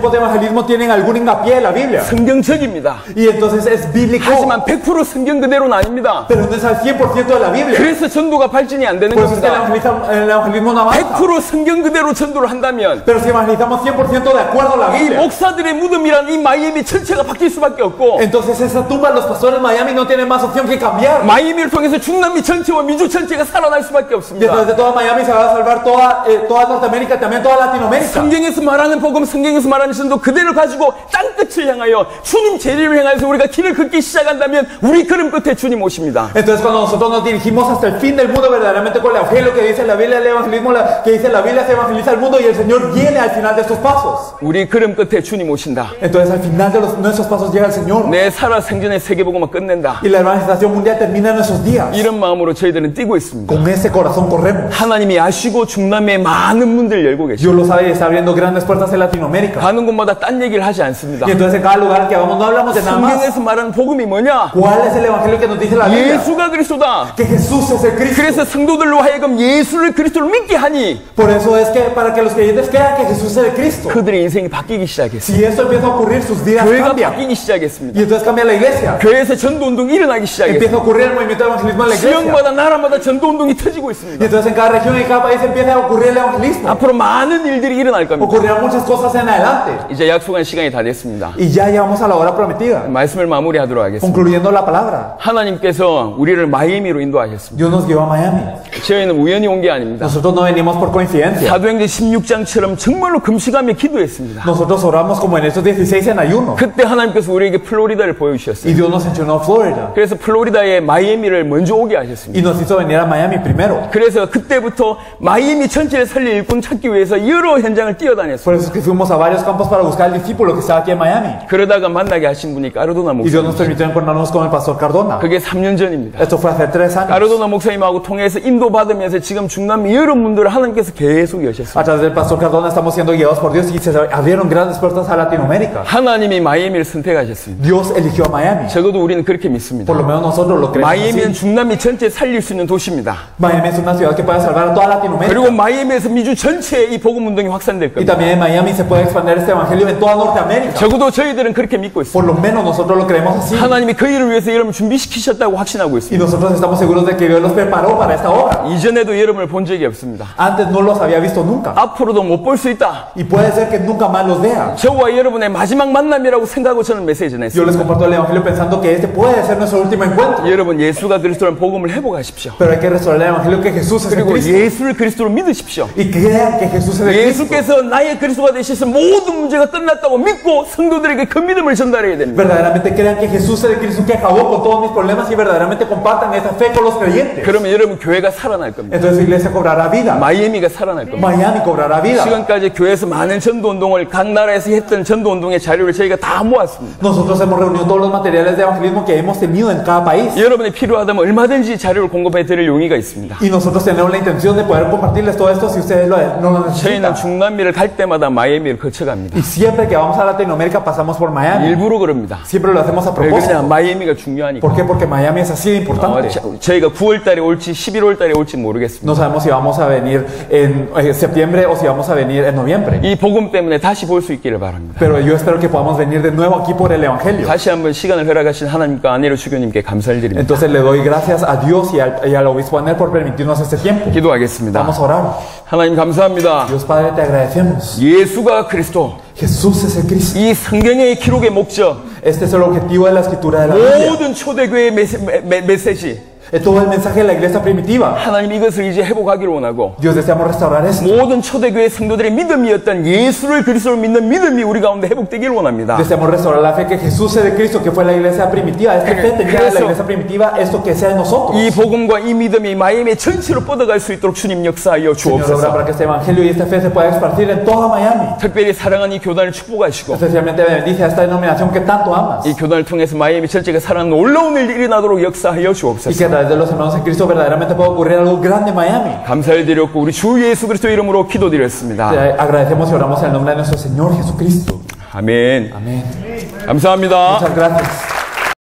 Los tipos de evangelismo tienen algún hincapié en la Biblia 성경적입니다. y entonces es bíblico, 하지만 100% 성경 그대로는 아닙니다. pero no es al 100% de la Biblia. 그래서 전도가 발전이 안 되는 Por eso es que 겁니다. el evangelismo no avanza. 100% 성경 그대로 전도를 한다면 Pero si evangelizamos 100% de acuerdo a la 이 Biblia, 목사들의 무덤이란 이 마이애미 전체가 바뀔 수밖에 없고 entonces esa tumba de los pastores en Miami no tiene más opción que cambiar. 마이애미를 통해서 중남미 전체와 미주 전체가 살아날 수밖에 Y a 없습니다. través de toda Miami se va a salvar toda Norteamérica y también toda Latinoamérica. 성경에서 말하는 복음, 성경에서 말하는 전도 그대로 가지고 땅끝을 향하여 주님 재림을 향해서 우리가 길을 걷기 시작한다면 우리 걸음 끝에 주님 오십니다. Entonces cuando nosotros nos dirigimos hasta el fin del mundo verdaderamente con el evangelio que dice la Biblia, el evangelismo que dice la Biblia, se evangeliza el mundo y el Señor viene al final de estos pasos. 우리 걸음 끝에 주님 오신다. Entonces al final de nuestros pasos llega el Señor 내 살아 생전에 세계복음을 끝낸다. y la evangelización mundial termina en esos días. 이런 마음으로 저희들은 뛰고 있습니다. Con ese corazón corremos. 하나님이 아시고 중남미에 많은 문들을 열고 계십니다. Dios lo sabe y está abriendo grandes puertas en Latinoamérica. 가는 곳마다 딴 얘기를 하지 않습니다. Y entonces en cada lugar que vamos no hablamos de nada más. 성경에서 말하는 복음이 뭐냐? ¿Cuál es el evangelio que nos dice la Biblia? 예수가 그리스도다. Que Jesús es el Cristo. 그래서 성도들로 하여금 예수를 그리스도를 믿게 하니 Por eso es que para que los creyentes crean que Jesús es el Cristo. 그들의 인생이 바뀌기 시작했어요. Si esto empieza a ocurrir, sus vidas 교회가 cambian. 바뀌기 시작했습니다. Y entonces cambia la iglesia. 교회에서 전도운동이 일어나기 시작했어요. Empieza a ocurrir el movimiento de evangelismo en la iglesia. 지역마다 나라마다 전도운동이 터지고 Y 있습니다. entonces en cada región y cada país empieza a ocurrir el evangelismo. 앞으로 많은 일들이 일어날 겁니다. Ocurrirán muchas cosas en adelante. 이제 약속한 시간이 다 됐습니다. Y ya llegamos a la hora prometida. 말씀을 마무리하도록 하겠습니다. Concluyendo la palabra. 하나님께서 우리를 마이애미로 인도하셨습니다. Dios nos llevó a Miami. 저희는 우연히 온 게 아닙니다. Nosotros no venimos por coincidencia. 사도행전 16장처럼 정말로 금식하며 기도했습니다. Nosotros oramos como en estos 16 en ayuno. 그때 하나님께서 우리에게 플로리다를 Y 보여주셨어요. Dios nos enchonó a Florida. 그래서 플로리다의 마이애미를 먼저 오게 하셨습니다. Y nos hizo venir a Miami primero. 그래서 그때부터 마이애미 전체를 살릴 일꾼 찾기 위해서 여러 현장을 뛰어다녔어요. Por eso es que fuimos a varios campos para buscar al discípulo que estaba aquí en Miami. 그러다가 만나게 하신 분이 까르도나 Y Dios 목사님. nos permitió encontrarnos con el pastor Cardona. 그게 3년 전입니다. Esto fue hace 3 años. 까르도나 목사님하고 통해서 인도받으면서 지금 중남미 여러 문들을 하나님께서 계속 여셨습니다. A través del pastor Cardona estamos siendo guiados por Dios y se abrieron grandes puertas a Latinoamérica. 하나님이 마이애미를 선택하셨습니다. Dios eligió a Miami. 적어도 우리는 그렇게 믿습니다. Por lo menos nosotros lo creemos 마이애미는 así. 중남미 전체 살릴 수 있는 도시입니다. Miami es una ciudad que puede salvar a toda Latinoamérica. 그리고 마이애미에서 미주 전체에 이 복음 운동이 확산될 Y 겁니다. también en Miami se puede expandir este evangelio en toda Norteamérica. 적어도 저희들은 그렇게 믿고 있습니다. Por lo menos nosotros lo creemos así. 하나님이 그 일을 위해서 여러분을 준비시키셨다고 확신하고 Y 있습니다. nosotros estamos seguros de que Dios los preparó para esta obra. 이전에도 여러분을 본 적이 없습니다. Antes no los había visto nunca. 앞으로도 못 볼 수 있다. Y puede ser que nunca más los vea. 저와 여러분의 마지막 만남이라고 생각하고 저는 메시지 Yo les 전했습니다. comparto el evangelio pensando que este puede ser nuestro último encuentro. 여러분 예수가 그리스도라는 복음을 회복하십시오. Pero hay que restaurar el evangelio que Jesús es el 그리고 Cristo. 예수를 그리스도로 믿으십시오. Y crean que Jesús es el Cristo. 예수께서 나의 그리스도가 되셔서 모든 문제가 끝났다고 믿고 성도들에게 그 믿음을 전달해야 됩니다. Verdaderamente crean que Jesús es el Cristo que acabó con todos mis problemas y verdaderamente compartan esa fe con los creyentes. 그러면 여러분 교회가 살아날 겁니다. Entonces su iglesia cobrará vida. 마이애미가 살아날 겁니다. Miami cobrará vida. 지금까지 교회에서 많은 전도운동을 각 나라에서 했던 전도운동의 자료를 저희가 다 모았습니다. Nosotros hemos reunido todos los materiales de evangelismo que hemos tenido en cada país. 여러분이 필요하다면 얼마든지 자료를 공급해 드릴 용의가 있습니다. Y nosotros tenemos la intención de poder compartirles todo esto si ustedes no lo 저희는 necesitan. 중남미를 갈 때마다 마이애미를 거쳐갑니다. 합니다. Y siempre que vamos a Latinoamérica pasamos por Miami. 일부러 그럽니다. Siempre lo hacemos a 왜 그러냐? propósito. 마이애미가 중요하니까. ¿Por qué? Porque Miami es así de importante. 저희가 9월 달에 올지 11월 달에 올지 모르겠습니다. No sabemos si vamos a venir en septiembre o si vamos a venir en noviembre. 이 복음 때문에 다시 볼 수 있기를 바랍니다. Pero yo espero que podamos venir de nuevo aquí por el Evangelio. 다시 한번 시간을 허락하신 하나님과 아내로 주교님께 감사를 드립니다. Entonces le doy gracias a Dios y al obispo Anel por permitirnos este tiempo. 기도하겠습니다. Vamos a orar. 하나님 감사합니다. Dios Padre, te agradecemos. 예수가 그리스도. Jesús es el Cristo. 이 성경의 기록의 목적. Este es el objetivo de la escritura de la Biblia. 모든 초대교회의 메시지. Es todo el mensaje de la iglesia primitiva. 하나님 이것을 이제 회복하기를 원하고 Dios deseamos restaurar esto. 모든 초대교회 성도들의 믿음이었던 예수를 그리스도로 믿는 믿음이 우리 가운데 회복되기를 원합니다. Deseamos restaurar la fe que Jesús es de Cristo, que fue la iglesia primitiva. Esta fe tenía la iglesia primitiva, esto que sea en nosotros. 이 복음과 이 믿음이 마이애미 전체로 뻗어갈 수 있도록 주님 역사하여 Señor, obra 주옵소서. para que este evangelio y esta fe se pueda esparcir en toda Miami. 특별히 사랑하는 이 교단을 축복하시고 Especialmente bendice a esta denominación que tanto amas. 이 교단을 통해서 마이애미 전체가 살아나는 놀라운 일이 일어나도록 역사하여 Y que 주옵소서. a través de los hermanos en Cristo verdaderamente pueda ocurrir algo grande en Miami. 감사를 드렸고 우리 주 예수 그리스도 이름으로 기도드렸습니다. Te agradecemos y oramos en el nombre de nuestro Señor Jesucristo. 아멘. Amén. 감사합니다. Muchas gracias.